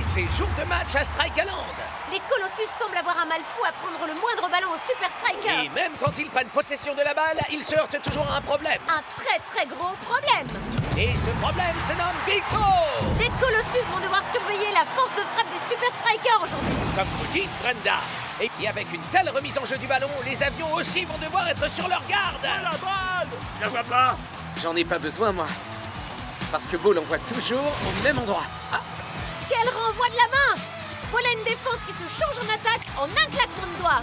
c'est jour de match à Strikeland. Les Colossus semblent avoir un mal fou à prendre le moindre ballon au Super Striker. Et même quand ils prennent possession de la balle, ils se heurtent toujours à un problème. Un très très gros problème. Et ce problème se nomme Big Bo. Les Colossus vont devoir surveiller la force de frappe des Super Strikers aujourd'hui. Comme vous dites, Brenda. Et puis avec une telle remise en jeu du ballon, les avions aussi vont devoir être sur leur garde. La balle! Je la vois pas! J'en ai pas besoin, moi. Parce que Bo l'envoie toujours au même endroit. Ah. Quel renvoi de la main! Voilà une défense qui se change en attaque en un claquement de doigts.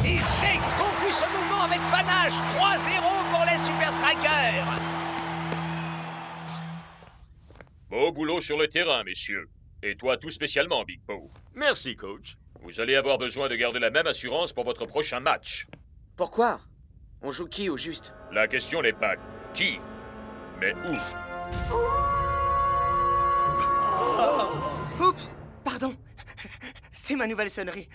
Et Shakes conclut ce mouvement avec panache. 3-0 pour les Super Strikers. Beau boulot sur le terrain, messieurs. Et toi tout spécialement, Big Bo. Merci, coach. Vous allez avoir besoin de garder la même assurance pour votre prochain match. Pourquoi? On joue qui au juste? La question n'est pas qui, mais où. Oups, pardon. C'est ma nouvelle sonnerie.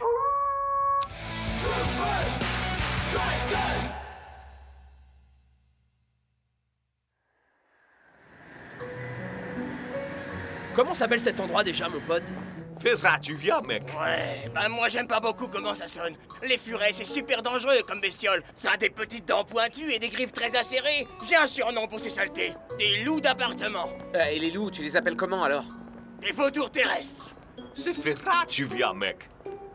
Comment s'appelle cet endroit déjà, mon pote? Ferrat, tu viens, mec. Ouais, bah moi j'aime pas beaucoup comment ça sonne. Les furets, c'est super dangereux comme bestiole. Ça a des petites dents pointues et des griffes très acérées. J'ai un surnom pour ces saletés. Des loups d'appartement. Et les loups, tu les appelles comment alors? Des vautours terrestres. C'est Ferrat, tu viens, mec.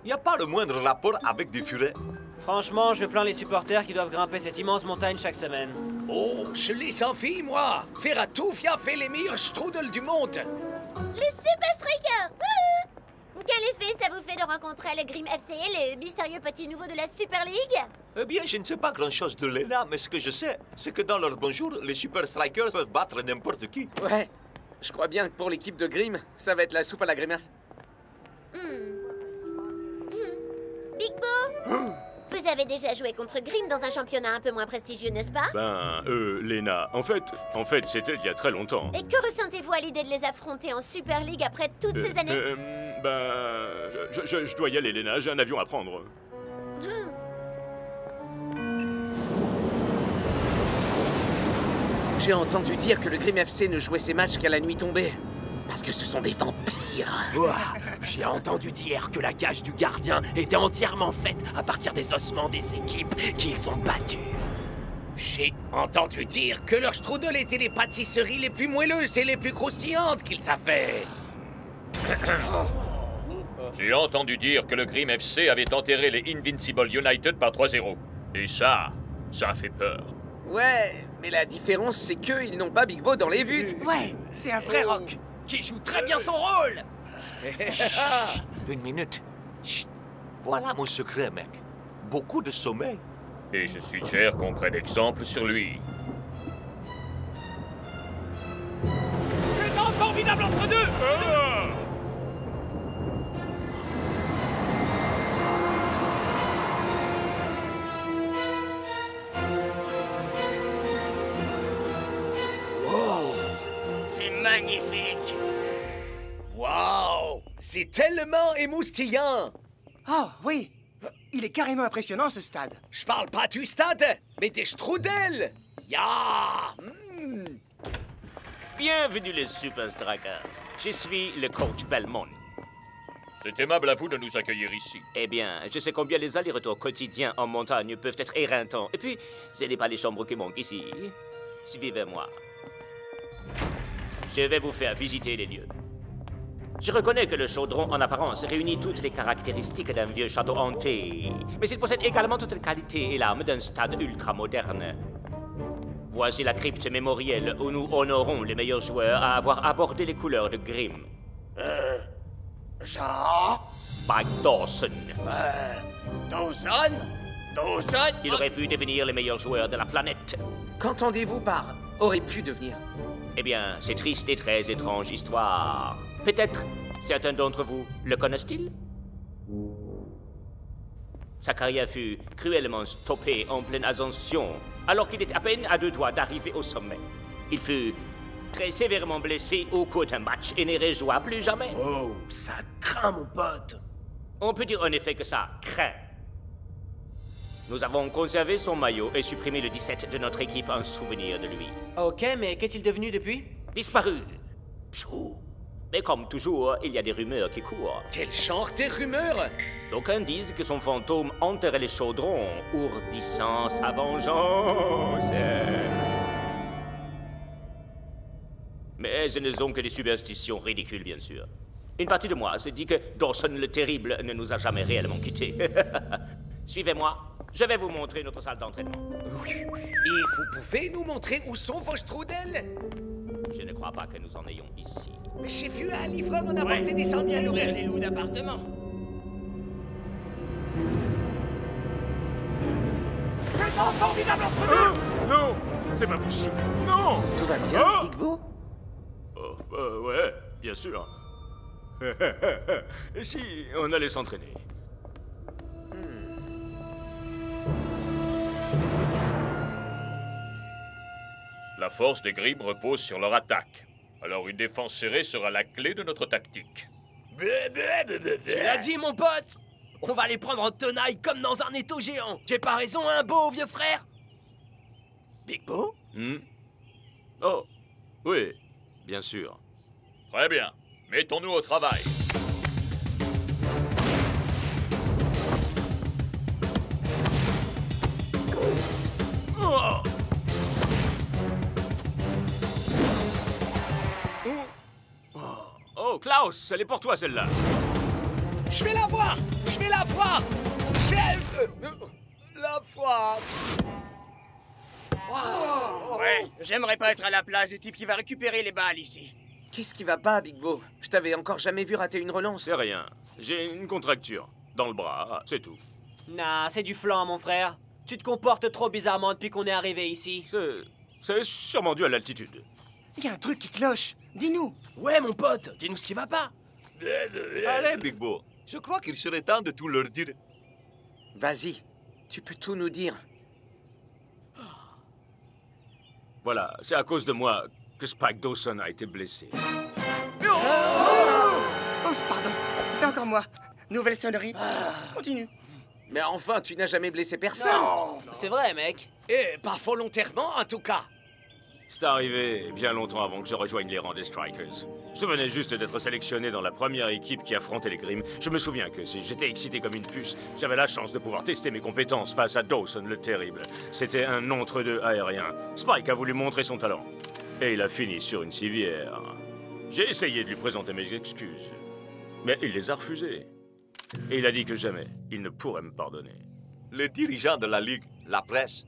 Y a pas le moindre rapport avec des furets. Franchement, je plains les supporters qui doivent grimper cette immense montagne chaque semaine. Oh, je les sans fille, moi. Ferratoufia fait les meilleurs strudels du monde. Les Super Strikers! Quel effet ça vous fait de rencontrer le Grim FC, le mystérieux petit nouveau de la Super League? Eh bien, je ne sais pas grand-chose de Lena, mais ce que je sais, c'est que dans leur bonjour, les Super Strikers peuvent battre n'importe qui. Ouais, je crois bien que pour l'équipe de Grim, ça va être la soupe à la grimace. Big Bo? Vous avez déjà joué contre Grim dans un championnat un peu moins prestigieux, n'est-ce pas? Lena, en fait, c'était il y a très longtemps. Et que ressentez-vous à l'idée de les affronter en Super League après toutes ces années? Je dois y aller, Lena, j'ai un avion à prendre. J'ai entendu dire que le Grim FC ne jouait ses matchs qu'à la nuit tombée. Parce que ce sont des vampires. J'ai entendu dire que la cage du gardien était entièrement faite à partir des ossements des équipes qu'ils ont battues. J'ai entendu dire que leur strudel était les pâtisseries les plus moelleuses et les plus croustillantes qu'ils avaient. J'ai entendu dire que le Grim FC avait enterré les Invincible United par 3-0. Et ça fait peur. Ouais, mais la différence, c'est qu'ils n'ont pas Big Bo dans les buts. Ouais, c'est un vrai rock. Qui joue très bien son rôle. Une minute. Chut. Voilà mon secret, mec. Beaucoup de sommeil. Et je suggère qu'on prenne exemple sur lui. C'est un formidable entre deux. C'est magnifique. Waouh, c'est tellement émoustillant. Oh, oui. Il est carrément impressionnant, ce stade. Je parle pas du stade, mais des strudels. Ya. Bienvenue les Super Strikers. Je suis le coach Belmont. C'est aimable à vous de nous accueillir ici. Eh bien, je sais combien les allers-retours quotidiens en montagne peuvent être éreintants. Et puis, ce n'est pas les chambres qui manquent ici. Suivez-moi. Je vais vous faire visiter les lieux. Je reconnais que le chaudron, en apparence, réunit toutes les caractéristiques d'un vieux château hanté. Mais il possède également toutes les qualités et l'âme d'un stade ultra-moderne. Voici la crypte mémorielle où nous honorons les meilleurs joueurs à avoir abordé les couleurs de Grim. Jean? Spike Dawson. Dawson? Dawson? Il aurait pu devenir les meilleurs joueurs de la planète. Qu'entendez-vous par aurait pu devenir? Eh bien, c'est triste et très étrange histoire. Peut-être certains d'entre vous le connaissent-ils? Sa carrière fut cruellement stoppée en pleine ascension, alors qu'il était à peine à 2 doigts d'arriver au sommet. Il fut très sévèrement blessé au cours d'un match et ne rejoua plus jamais. Oh, ça craint, mon pote. On peut dire en effet que ça craint. Nous avons conservé son maillot et supprimé le 17 de notre équipe en souvenir de lui. Ok, mais qu'est-il devenu depuis? Disparu. Pshou. Mais comme toujours, il y a des rumeurs qui courent. Quel genre de rumeurs? D'aucuns disent que son fantôme enterrait les chaudrons, ourdissant sa vengeance. Mais ce ne sont que des superstitions ridicules, bien sûr. Une partie de moi se dit que Dawson le Terrible ne nous a jamais réellement quittés. Suivez-moi, je vais vous montrer notre salle d'entraînement. Et vous pouvez nous montrer où sont vos strudels? Je ne crois pas que nous en ayons ici. Mais j'ai vu un livreur en apporter Ouais, des bien centaines. nourrir les loups d'appartement. Non, c'est pas possible. Non. Tout va bien, Ah Big Bo? Oh, ouais, bien sûr. Et si on allait s'entraîner? La force des Grimm repose sur leur attaque. Alors une défense serrée sera la clé de notre tactique. Tu l'as dit, mon pote! On va les prendre en tenaille comme dans un étau géant. J'ai pas raison, hein, Beau, vieux frère? Big Bo? Oh, oui, bien sûr. Très bien. Mettons-nous au travail. Oh. Oh, Klaus, elle est pour toi, celle-là. Je vais la voir! Je vais la voir! Je vais... la voir! Ouais, j'aimerais pas être à la place du type qui va récupérer les balles ici. Qu'est-ce qui va pas, Big Bo? Je t'avais encore jamais vu rater une relance. C'est rien. J'ai une contracture dans le bras, c'est tout. Nah, c'est du flan, mon frère. Tu te comportes trop bizarrement depuis qu'on est arrivé ici. C'est sûrement dû à l'altitude. Il y a un truc qui cloche. Dis-nous. Ouais, mon pote, dis-nous ce qui va pas. Allez, Big Bo. Je crois qu'il serait temps de tout leur dire. Vas-y, tu peux tout nous dire. Voilà, c'est à cause de moi que Spike Dawson a été blessé. Oh, pardon. C'est encore moi. Nouvelle sonnerie. Continue. Mais enfin, tu n'as jamais blessé personne. C'est vrai, mec. Et pas volontairement, en tout cas. C'est arrivé bien longtemps avant que je rejoigne les rangs des Strikers. Je venais juste d'être sélectionné dans la première équipe qui affrontait les Grimm. Je me souviens que si j'étais excité comme une puce, j'avais la chance de pouvoir tester mes compétences face à Dawson le Terrible. C'était un entre-deux aérien. Spike a voulu montrer son talent. Et il a fini sur une civière. J'ai essayé de lui présenter mes excuses. Mais il les a refusées. Et il a dit que jamais il ne pourrait me pardonner. Les dirigeants de la Ligue, la presse,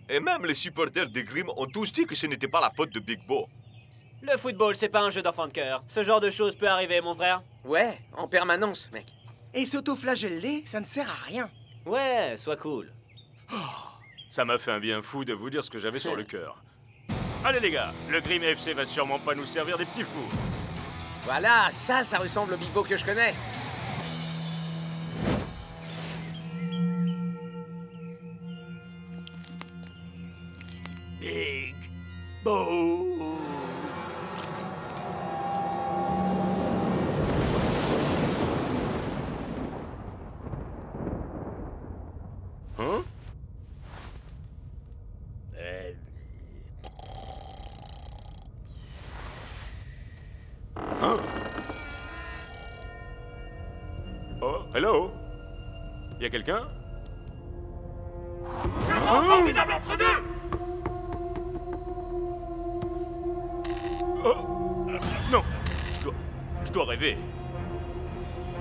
et même les supporters des Grimm ont tous dit que ce n'était pas la faute de Big Bo. Le football, c'est pas un jeu d'enfant de cœur. Ce genre de choses peut arriver, mon frère. Ouais, en permanence, mec. Et s'auto-flageller, ça ne sert à rien. Ouais, sois cool. Ça m'a fait un bien fou de vous dire ce que j'avais sur le cœur. Allez les gars, le Grimm FC va sûrement pas nous servir des petits fous. Voilà, ça ressemble au Big Bo que je connais. Big Bo. Hein? Hein? Oh, hello? Y a quelqu'un? Oh, non, je dois rêver.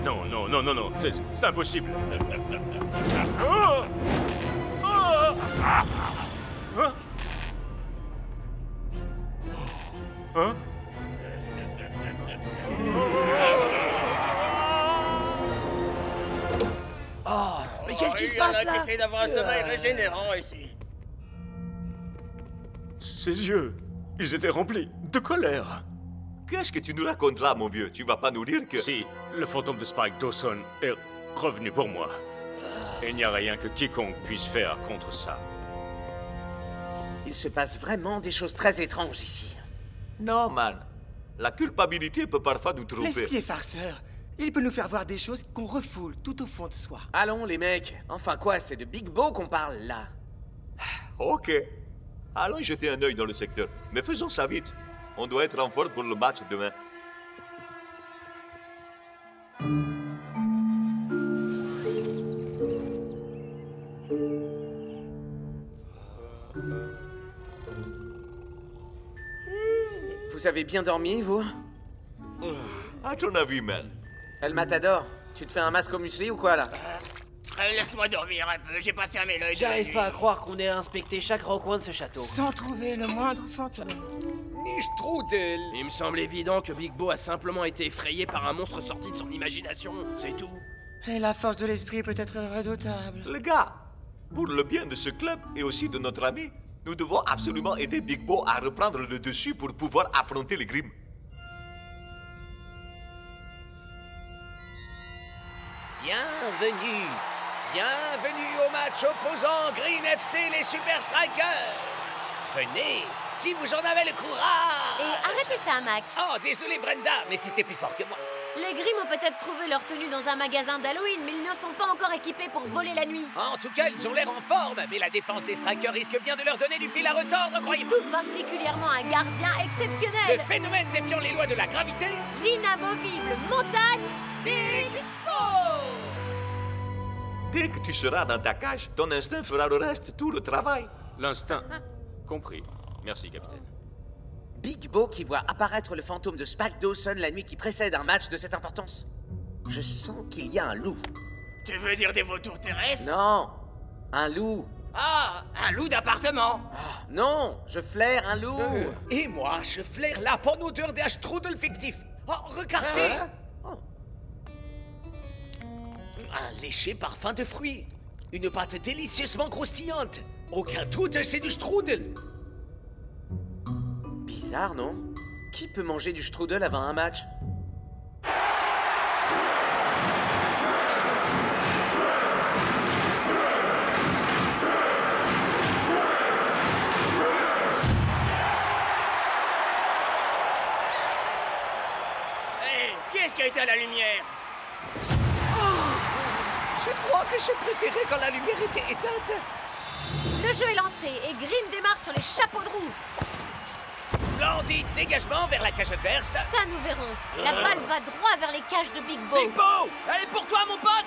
Non, non, non, non, non, c'est impossible. Oh! Oh! Hein? Hein? Oh, mais qu'est-ce qui se passe Il y en a là? qui essaient d'avoir un sommeil régénérant ici. Ses yeux, ils étaient remplis de colère. Qu'est-ce que tu nous racontes là, mon vieux? Tu vas pas nous dire que... Si, le fantôme de Spike Dawson est revenu pour moi. Et il n'y a rien que quiconque puisse faire contre ça. Il se passe vraiment des choses très étranges ici. Non, man. La culpabilité peut parfois nous tromper. L'esprit est farceur. Il peut nous faire voir des choses qu'on refoule tout au fond de soi. Allons, les mecs. Enfin quoi, c'est de Big Bo qu'on parle, là. Ok. Allons jeter un œil dans le secteur. Mais faisons ça vite. On doit être en forme pour le match demain. Vous avez bien dormi, vous? À ton avis, man? El Matador, tu te fais un masque au muesli ou quoi, là? Laisse-moi dormir un peu, j'ai pas fermé l'œil. J'arrive pas à croire qu'on ait inspecté chaque recoin de ce château. Sans trouver le moindre fantôme. Ni strudel. Il me semble évident que Big Bo a simplement été effrayé par un monstre sorti de son imagination, c'est tout. Et la force de l'esprit peut être redoutable. Les gars, pour le bien de ce club et aussi de notre ami, nous devons absolument aider Big Bo à reprendre le dessus pour pouvoir affronter les Grimm. Bienvenue. Bienvenue au match opposant Grimm FC les Super Strikers. Venez, si vous en avez le courage. Et arrêtez ça, Mac. Oh, désolé Brenda, mais c'était plus fort que moi. Les Grimm ont peut-être trouvé leur tenue dans un magasin d'Halloween, mais ils ne sont pas encore équipés pour voler la nuit. En tout cas, ils ont l'air en forme, mais la défense des Strikers risque bien de leur donner du fil à retordre, croyez-moi. Tout particulièrement un gardien exceptionnel. Le phénomène défiant les lois de la gravité. L'inamovible montagne Big Bo. Dès que tu seras dans ta cage, ton instinct fera le reste, tout le travail. L'instinct. Compris. Merci, capitaine. Big Bo qui voit apparaître le fantôme de Spike Dawson la nuit qui précède un match de cette importance. Je sens qu'il y a un loup. Tu veux dire des vautours terrestres? Non, un loup. Ah, un loup d'appartement. Non, je flaire un loup. Et moi, je flaire la bonne odeur d'un strudel fictif. Oh, regardez. Un léger parfum de fruits. Une pâte délicieusement croustillante. Aucun doute, c'est du strudel. Bizarre, non? Qui peut manger du strudel avant un match? Hé, qui est-ce qui a éteint la lumière? Je crois que je préférais quand la lumière était éteinte. Le jeu est lancé et Grimm démarre sur les chapeaux de roue. Splendide dégagement vers la cage adverse. Ça, nous verrons. La balle va droit vers les cages de Big Bo. Big Bo, elle est pour toi, mon pote.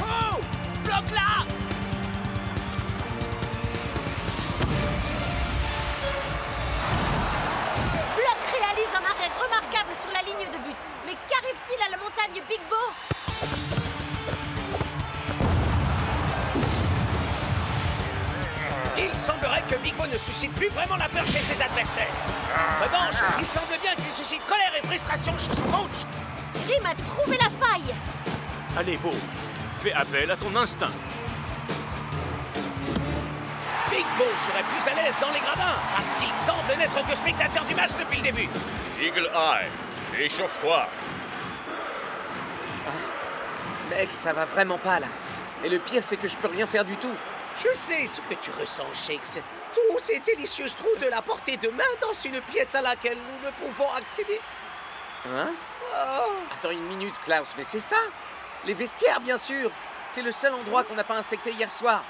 Oh, bloque-la. Block réalise un arrêt remarquable sur la ligne de but. Mais qu'arrive-t-il à la montagne Big Bo? Il semblerait que Big Bo ne suscite plus vraiment la peur chez ses adversaires. En revanche, il semble bien qu'il suscite colère et frustration chez son coach. Grimm a trouvé la faille. Allez, Bo, fais appel à ton instinct. Big Bo serait plus à l'aise dans les gradins parce qu'il semble n'être que spectateur du match depuis le début. Eagle Eye, échauffe-toi. Mec, ça va vraiment pas, là. Et le pire, c'est que je peux rien faire du tout. Je sais ce que tu ressens, Shakes. Tous ces délicieux trous de la portée de main dans une pièce à laquelle nous ne pouvons accéder. Hein? Oh. Attends une minute, Klaus, mais c'est ça? Les vestiaires, bien sûr. C'est le seul endroit qu'on n'a pas inspecté hier soir.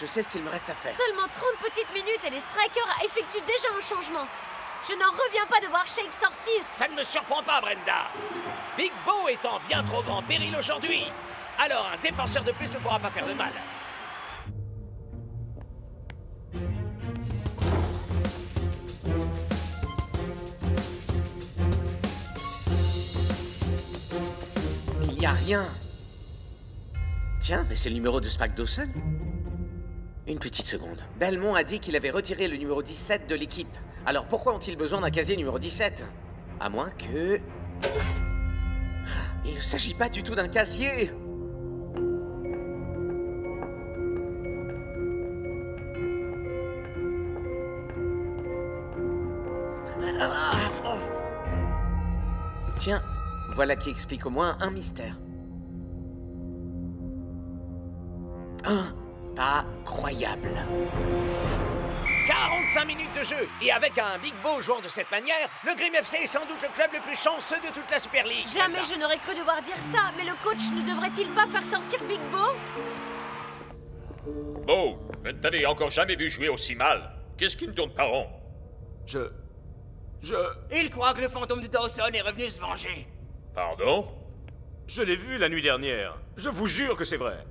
Je sais ce qu'il me reste à faire. Seulement 30 petites minutes et les Strikers effectuent déjà un changement. Je n'en reviens pas de voir Shake sortir. Ça ne me surprend pas, Brenda. Big Bo est en bien trop grand péril aujourd'hui. Alors un défenseur de plus ne pourra pas faire de mal. Il n'y a rien. Tiens, mais c'est le numéro de Spike Dawson. Une petite seconde. Belmont a dit qu'il avait retiré le numéro 17 de l'équipe. Alors pourquoi ont-ils besoin d'un casier numéro 17? À moins que... Il ne s'agit pas du tout d'un casier. Tiens, voilà qui explique au moins un mystère. Incroyable. 45 minutes de jeu. Et avec un Big Bo jouant de cette manière, le Grimm FC est sans doute le club le plus chanceux de toute la Super League. Jamais je n'aurais cru devoir dire ça, mais le coach ne devrait-il pas faire sortir Big Bo? Bo, je ne t'avais encore jamais vu jouer aussi mal. Qu'est-ce qui ne tourne pas rond? Il croit que le fantôme de Dawson est revenu se venger. Pardon? Je l'ai vu la nuit dernière. Je vous jure que c'est vrai.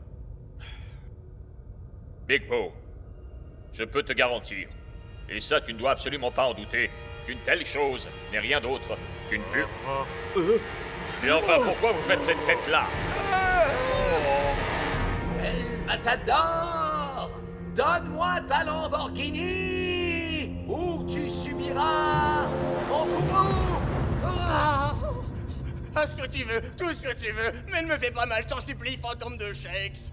Big Bo, je peux te garantir, et ça tu ne dois absolument pas en douter, qu'une telle chose n'est rien d'autre qu'une pure... Et enfin, pourquoi vous faites cette tête-là? El Matador! Donne-moi ta Lamborghini! Ou tu subiras mon coup! Ah, ce que tu veux, tout ce que tu veux, mais ne me fais pas mal, je t'en supplie, fantôme de Shakes.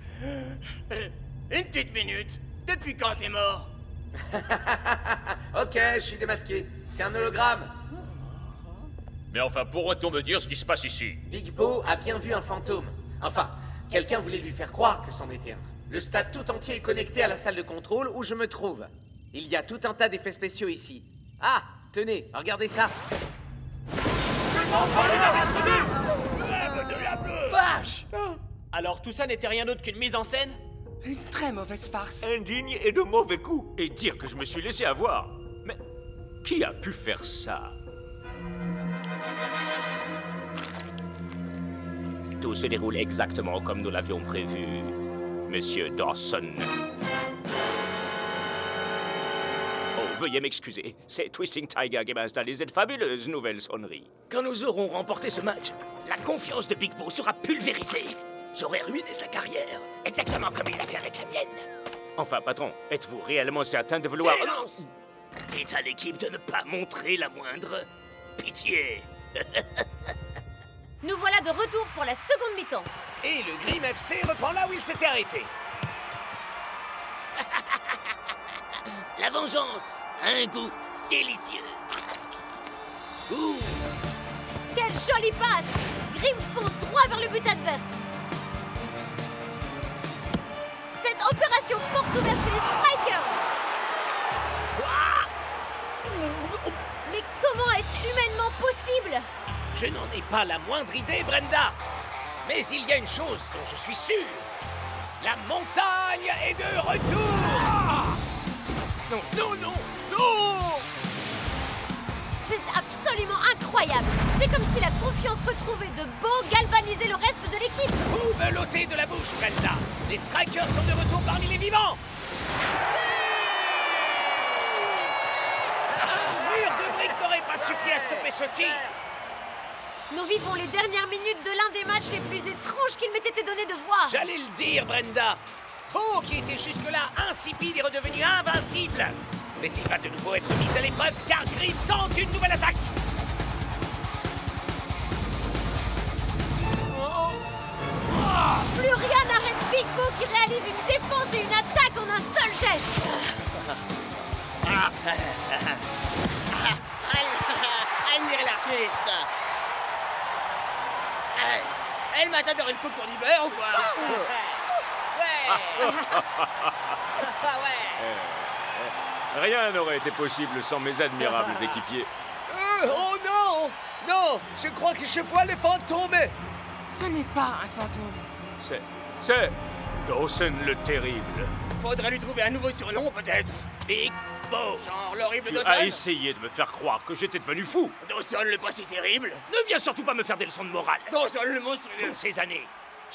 Une petite minute, depuis quand t'es mort? Ok, je suis démasqué. C'est un hologramme. Mais enfin, pourrait-on me dire ce qui se passe ici? Big Bo a bien vu un fantôme. Enfin, quelqu'un voulait lui faire croire que c'en était un. Le stade tout entier est connecté à la salle de contrôle où je me trouve. Il y a tout un tas d'effets spéciaux ici. Ah, tenez, regardez ça. Vache! Alors tout ça n'était rien d'autre qu'une mise en scène? Une très mauvaise farce. Indigne et de mauvais coups. Et dire que je me suis laissé avoir. Mais qui a pu faire ça? Tout se déroule exactement comme nous l'avions prévu, Monsieur Dawson. Oh, veuillez m'excuser, c'est Twisting Tiger qui m'a installé cette fabuleuse nouvelle sonnerie. Quand nous aurons remporté ce match, la confiance de Big Bo sera pulvérisée. J'aurais ruiné sa carrière, exactement comme il l'a fait avec la mienne. Enfin, patron, êtes-vous réellement certain de vouloir... Silence! Dites à l'équipe de ne pas montrer la moindre pitié. Nous voilà de retour pour la seconde mi-temps. Et le Grim FC reprend là où il s'était arrêté. La vengeance a un goût délicieux. Ouh. Quelle jolie passe! Grim fonce droit vers le but adverse. Cette opération porte ouverte chez les Strikers. Mais comment est-ce humainement possible? Je n'en ai pas la moindre idée, Brenda. Mais il y a une chose dont je suis sûr. La montagne est de retour. Non, non, non, non! C'est absolument incroyable. C'est comme si la confiance retrouvée de Bo galvanisait le reste de l'équipe. Vous me l'ôtez de la bouche, Brenda. Les Strikers sont de retour parmi les vivants. Un mur de briques n'aurait pas suffi à stopper ce tir. Nous vivons les dernières minutes de l'un des matchs les plus étranges qu'il m'ait été donné de voir. J'allais le dire, Brenda. Bo, qui était jusque-là insipide, est redevenu invincible. Mais il va de nouveau être mis à l'épreuve car Grim tente une nouvelle attaque. Plus rien n'arrête Big Bo qui réalise une défense et une attaque en un seul geste. Admirez l'artiste. Elle m'a t'adoré une coupe pour du beurre ou quoi? Rien n'aurait été possible sans mes admirables équipiers. Oh non! Non! Je crois que je vois le fantôme! Ce n'est pas un fantôme. C'est Dawson le terrible. Faudrait lui trouver un nouveau surnom, peut-être. Big Bo. Genre l'horrible Tu Dawson. as essayé de me faire croire que j'étais devenu fou. Dawson le pas si terrible. Ne viens surtout pas me faire des leçons de morale. Dawson le monstrueux. Toutes ces années,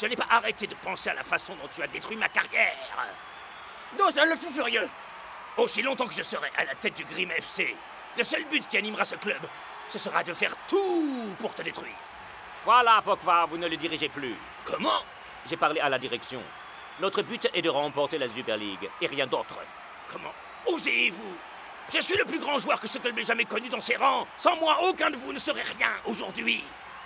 je n'ai pas arrêté de penser à la façon dont tu as détruit ma carrière. Dawson le fou furieux. Aussi longtemps que je serai à la tête du Grim FC, le seul but qui animera ce club, ce sera de faire tout pour te détruire. Voilà, Pokva, vous ne le dirigez plus. Comment? J'ai parlé à la direction. Notre but est de remporter la Super League, et rien d'autre. Comment osez-vous? Je suis le plus grand joueur que ce club ait jamais connu dans ses rangs. Sans moi, aucun de vous ne serait rien aujourd'hui.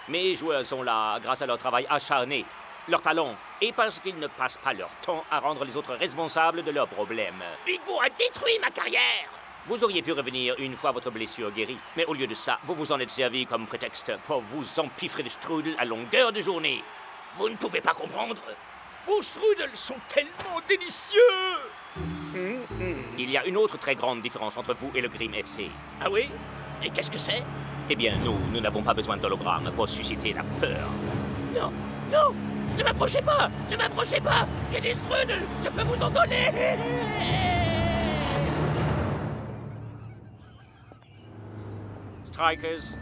Mes joueurs sont là grâce à leur travail acharné, leur talent, et parce qu'ils ne passent pas leur temps à rendre les autres responsables de leurs problèmes. Big Bo a détruit ma carrière. Vous auriez pu revenir une fois votre blessure guérie, mais au lieu de ça, vous vous en êtes servi comme prétexte pour vous empiffrer de strudel à longueur de journée. Vous ne pouvez pas comprendre. Vos strudels sont tellement délicieux. Il y a une autre très grande différence entre vous et le Grim FC. Ah oui? Et qu'est-ce que c'est? Eh bien, nous n'avons pas besoin d'hologramme pour susciter la peur. Non, non, ne m'approchez pas, ne m'approchez pas. J'ai des strudels, je peux vous en donner. Strikers.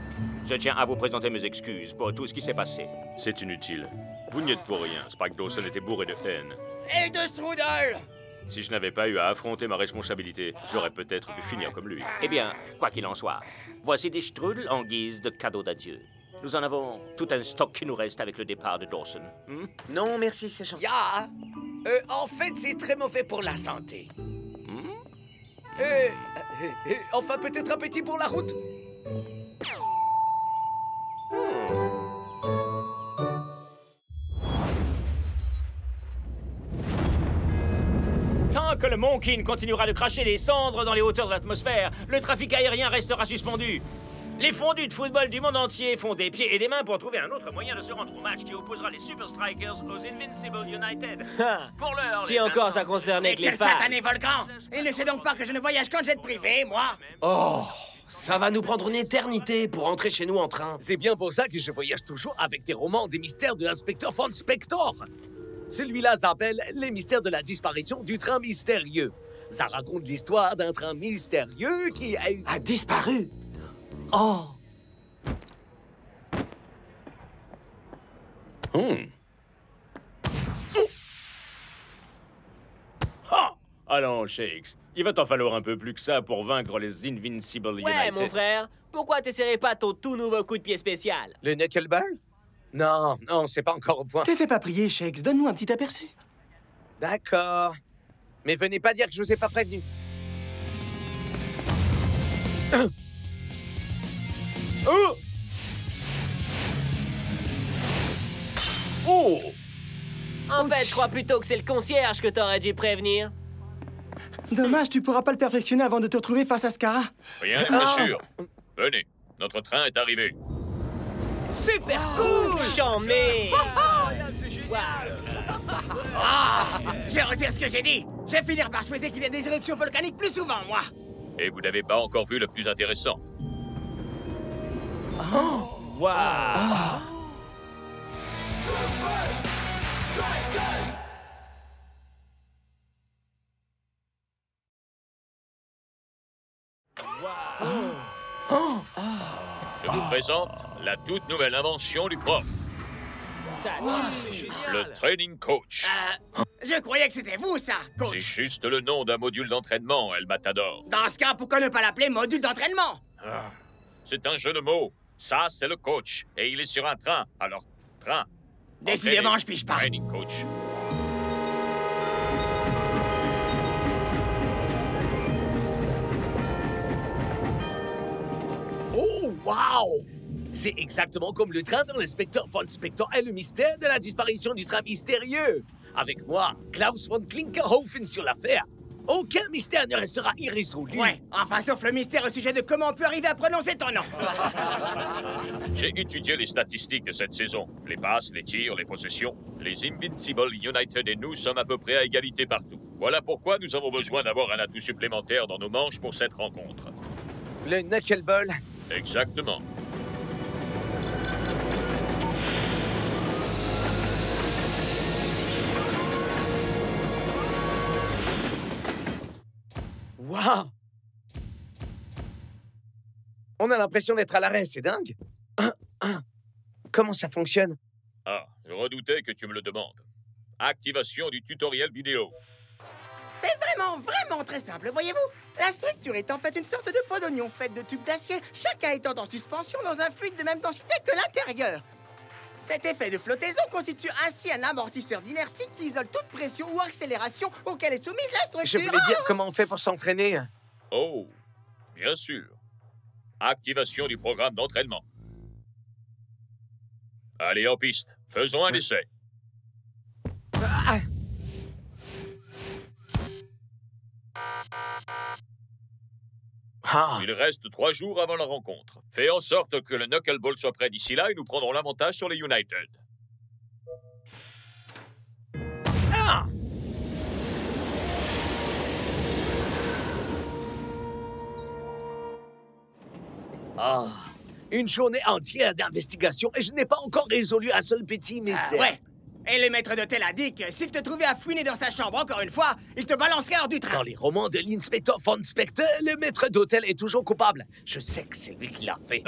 Je tiens à vous présenter mes excuses pour tout ce qui s'est passé. C'est inutile. Vous n'y êtes pour rien. Spike Dawson était bourré de haine. Et de strudel! Si je n'avais pas eu à affronter ma responsabilité, j'aurais peut-être pu finir comme lui. Eh bien, quoi qu'il en soit, voici des strudels en guise de cadeau d'adieu. Nous en avons tout un stock qui nous reste avec le départ de Dawson. Non, merci, c'est gentil. Ya! En fait, c'est très mauvais pour la santé. Enfin, peut-être un petit pour la route. Tant que le Monkin continuera de cracher des cendres dans les hauteurs de l'atmosphère, le trafic aérien restera suspendu. Les fondus de football du monde entier font des pieds et des mains pour trouver un autre moyen de se rendre au match qui opposera les Super Strikers aux Invincible United. Pour l'heure, Si encore ça concernait que les Quel fans. satané volcan! Il ne sait donc pas que je ne voyage qu'en jet privé, moi! Oh, ça va nous prendre une éternité pour rentrer chez nous en train. C'est bien pour ça que je voyage toujours avec des romans des mystères de l'inspecteur Von Spector. Celui-là s'appelle Les mystères de la disparition du train mystérieux. Ça raconte l'histoire d'un train mystérieux qui A disparu. Oh. Allons, Shakes, il va t'en falloir un peu plus que ça pour vaincre les Invincible Ouais, United. mon frère. Pourquoi t'essaierais pas ton tout nouveau coup de pied spécial? Le knuckleball? Non, non, c'est pas encore au point. Te fais pas prier, Shakes. Donne-nous un petit aperçu. D'accord. Mais venez pas dire que je vous ai pas prévenu. Oh! Oh! En fait, je crois plutôt que c'est le concierge que t'aurais dû prévenir. Dommage, tu pourras pas le perfectionner avant de te retrouver face à Scara. Rien n'est plus sûr. Venez, notre train est arrivé. Super cool! Chambé! Je retire ce que j'ai dit! Je vais finir par souhaiter qu'il y ait des éruptions volcaniques plus souvent, moi! Et vous n'avez pas encore vu le plus intéressant. Je vous présente la toute nouvelle invention du prof, Ça tue. le Training Coach. Je croyais que c'était vous, ça, C'est coach! juste le nom d'un module d'entraînement, El Matador. Dans ce cas, pourquoi ne pas l'appeler module d'entraînement? C'est un jeu de mots. Ça, c'est le coach. Et il est sur un train. Alors, train. Décidément, Entraîné. je pige pas. Training Coach. Oh, wow! C'est exactement comme le train dans l'inspecteur Von Spector et le mystère de la disparition du train mystérieux. Avec moi, Klaus von Klinkerhofen sur l'affaire. Aucun mystère ne restera irrésolu. Ouais, enfin, sauf le mystère au sujet de comment on peut arriver à prononcer ton nom. J'ai étudié les statistiques de cette saison. Les passes, les tirs, les possessions. Les Invincible United et nous sommes à peu près à égalité partout. Voilà pourquoi nous avons besoin d'avoir un atout supplémentaire dans nos manches pour cette rencontre. Le knuckleball? Exactement. Waouh! On a l'impression d'être à l'arrêt, c'est dingue. Comment ça fonctionne? Ah, je redoutais que tu me le demandes. Activation du tutoriel vidéo. C'est vraiment très simple, voyez-vous? La structure est en fait une sorte de pot d'oignon faite de tubes d'acier, chacun étant en suspension dans un fluide de même densité que l'intérieur. Cet effet de flottaison constitue ainsi un amortisseur d'inertie qui isole toute pression ou accélération auquel est soumise la structure. Je voulais dire comment on fait pour s'entraîner. Oh, bien sûr. Activation du programme d'entraînement. Allez, en piste. Faisons un essai. Il reste 3 jours avant la rencontre. Fais en sorte que le knuckleball soit prêt d'ici là et nous prendrons l'avantage sur les United. Une journée entière d'investigation et je n'ai pas encore résolu un seul petit mystère. Ouais. Et le maître d'hôtel a dit que s'il te trouvait à fouiner dans sa chambre encore une fois, il te balancerait hors du train. Dans les romans de l'inspecteur von Spectre, le maître d'hôtel est toujours coupable. Je sais que c'est lui qui l'a fait.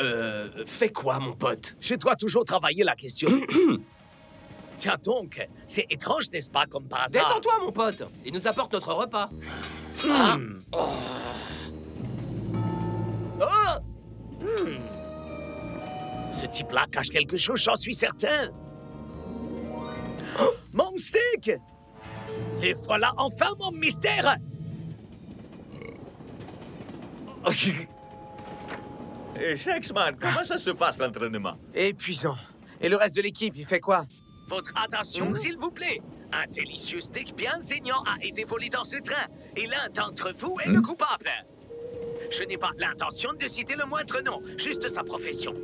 Fais quoi, mon pote? Je dois toujours travailler la question. Tiens donc, c'est étrange, n'est-ce pas, comme par hasard? Détends-toi, mon pote. Il nous apporte notre repas. Ce type-là cache quelque chose, j'en suis certain. Oh, mon steak! Les voilà enfin, mon mystère! Et Shakesman, comment ça se passe l'entraînement? Épuisant. Et le reste de l'équipe, il fait quoi? Votre attention, s'il vous plaît. Un délicieux steak bien saignant a été volé dans ce train. Et l'un d'entre vous est le coupable. Je n'ai pas l'intention de citer le moindre nom, juste sa profession.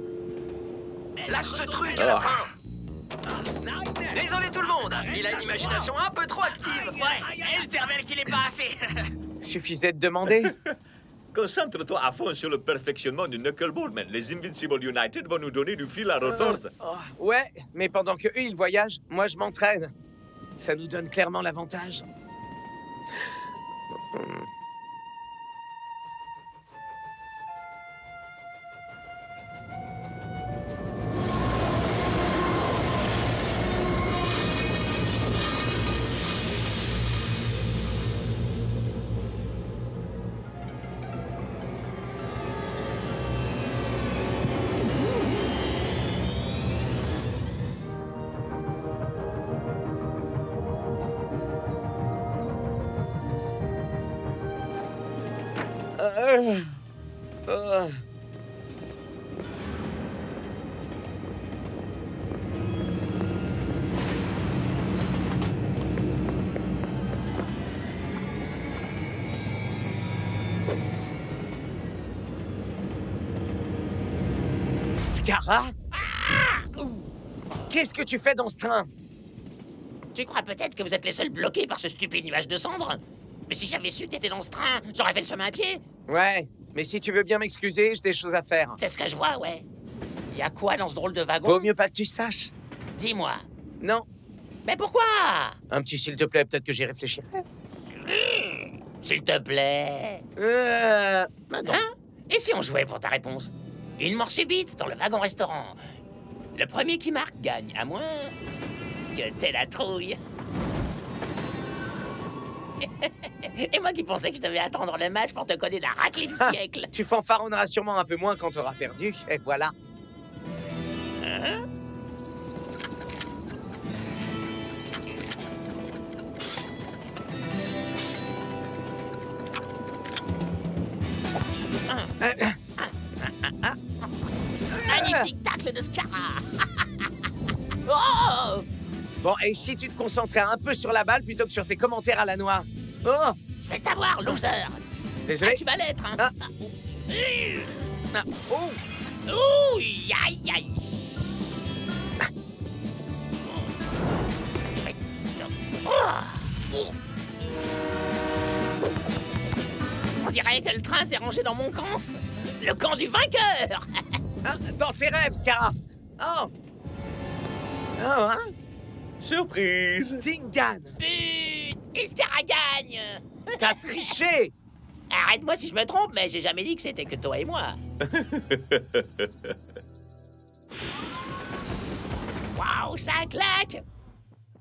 Lâche ce truc à la fin. Désolé tout le monde, il a une imagination un peu trop active. Ouais, et le cervelle qui l'est pas assez. Suffisait de demander. Concentre-toi à fond sur le perfectionnement du knuckleball, man. Les Invincible United vont nous donner du fil à retordre. Ouais, mais pendant que eux ils voyagent, moi je m'entraîne. Ça nous donne clairement l'avantage. Scara? Qu'est-ce que tu fais dans ce train? Tu crois peut-être que vous êtes les seuls bloqués par ce stupide nuage de cendres? Mais si j'avais su que t'étais dans ce train, j'aurais fait le chemin à pied. Ouais, mais si tu veux bien m'excuser, j'ai des choses à faire. C'est ce que je vois, ouais. Y a quoi dans ce drôle de wagon? Vaut mieux pas que tu saches. Dis-moi. Non. Mais pourquoi? Un petit s'il te plaît, peut-être que j'y réfléchirai. S'il te plaît. Bah non. Hein? Et si on jouait pour ta réponse? Une mort subite dans le wagon-restaurant. Le premier qui marque gagne, à moins que t'aies la trouille. Et moi qui pensais que je devais attendre le match pour te coller la raclée du siècle. Tu fanfaronneras sûrement un peu moins quand t'auras perdu, et voilà. Hein? Magnifique tacle de Scara. Oh! Bon, et si tu te concentrais un peu sur la balle plutôt que sur tes commentaires à la noix? Oh! Je vais t'avoir, loser. Désolé. Ça, tu vas l'être, hein. Oh! Ouh, aïe, aïe. On dirait que le train s'est rangé dans mon camp. Le camp du vainqueur. Dans tes rêves, Scara. Oh! Oh, hein? Surprise! Dingan! But! Et Scara gagne. T'as triché! Arrête-moi si je me trompe, mais j'ai jamais dit que c'était que toi et moi. Waouh, ça claque!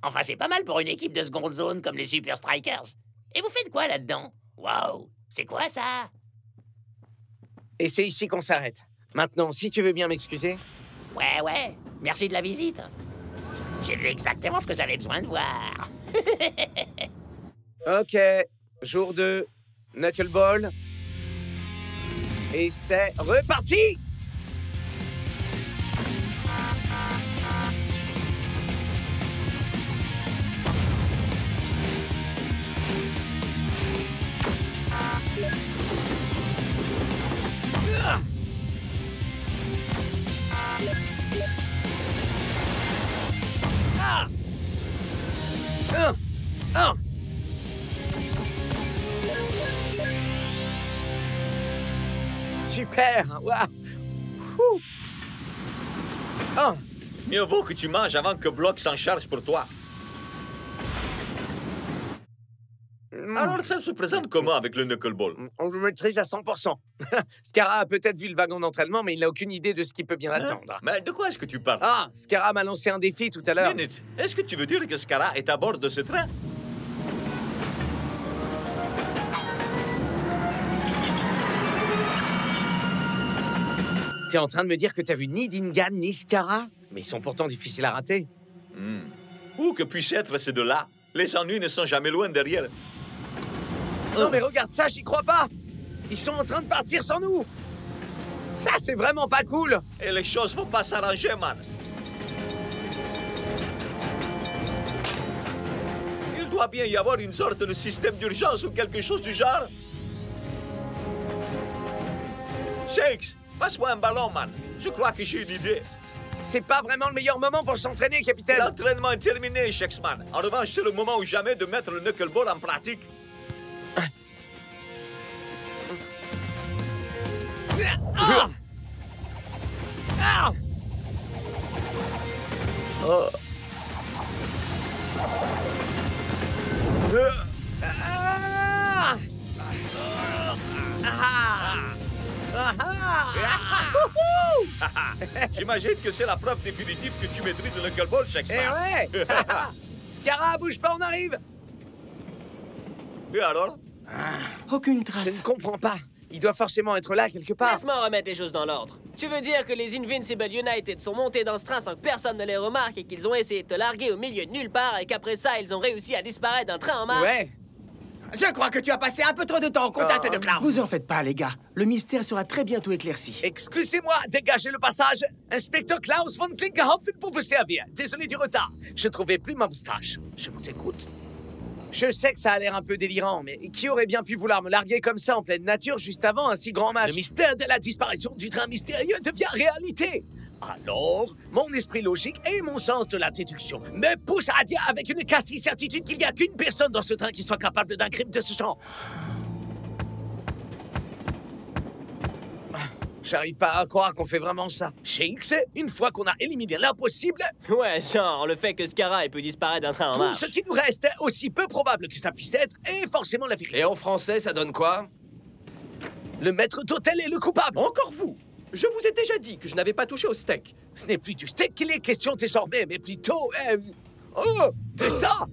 Enfin, c'est pas mal pour une équipe de seconde zone comme les Super Strikers. Et vous faites quoi là-dedans? Waouh, c'est quoi ça? Et c'est ici qu'on s'arrête. Maintenant, si tu veux bien m'excuser. Ouais, merci de la visite. J'ai vu exactement ce que j'avais besoin de voir. Ok, jour 2, knuckleball. Et c'est reparti! Super! Waouh! Mieux vaut que tu manges avant que Block s'en charge pour toi. Alors ça se présente comment avec le knuckleball? On le maîtrise à 100%. Scarra a peut-être vu le wagon d'entraînement, mais il n'a aucune idée de ce qui peut bien l'attendre. Mais de quoi est-ce que tu parles? Ah, Scarra m'a lancé un défi tout à l'heure. Minute, est-ce que tu veux dire que Scarra est à bord de ce train? T'es en train de me dire que t'as vu ni Dingan ni Scarra? Mais ils sont pourtant difficiles à rater. Où que puissent être ces deux-là, les ennuis ne sont jamais loin derrière. Non mais regarde ça, j'y crois pas. Ils sont en train de partir sans nous. Ça, c'est vraiment pas cool. Et les choses vont pas s'arranger, man. Il doit bien y avoir une sorte de système d'urgence ou quelque chose du genre. Shakes, passe-moi un ballon, man. Je crois que j'ai une idée. C'est pas vraiment le meilleur moment pour s'entraîner, capitaine. L'entraînement est terminé, Shakesman. En revanche, c'est le moment ou jamais de mettre le knuckleball en pratique. Ah! Ah! Oh. Ah! J'imagine que c'est la preuve définitive que tu maîtrises le knuckleball, Shakesman. Eh ouais! Scarra, bouge pas, on arrive! Et alors? Aucune trace. Je ne comprends pas. Il doit forcément être là quelque part. Laisse-moi remettre les choses dans l'ordre. Tu veux dire que les Invincible United sont montés dans ce train sans que personne ne les remarque et qu'ils ont essayé de te larguer au milieu de nulle part et qu'après ça, ils ont réussi à disparaître d'un train en marche? Ouais. Je crois que tu as passé un peu trop de temps au contact de Klaus. Vous en faites pas, les gars. Le mystère sera très bientôt éclairci. Excusez-moi, dégagez le passage. Inspecteur Klaus von Klinkerhoffen pour vous servir. Désolé du retard. Je trouvais plus ma moustache. Je vous écoute. Je sais que ça a l'air un peu délirant, mais qui aurait bien pu vouloir me larguer comme ça en pleine nature juste avant un si grand match? Le mystère de la disparition du train mystérieux devient réalité. Alors, mon esprit logique et mon sens de la déduction me poussent à dire avec une quasi-certitude qu'il n'y a qu'une personne dans ce train qui soit capable d'un crime de ce genre. J'arrive pas à croire qu'on fait vraiment ça. Chez X, une fois qu'on a éliminé l'impossible... Ouais, genre le fait que Scarra ait pu disparaître d'un train en tout marche. ce qui nous reste, aussi peu probable que ça puisse être, est forcément la vérité. Et en français, ça donne quoi? Le maître d'hôtel est le coupable. Encore vous? Je vous ai déjà dit que je n'avais pas touché au steak. Ce n'est plus du steak qu'il est question désormais, mais plutôt... Oh, c'est ça!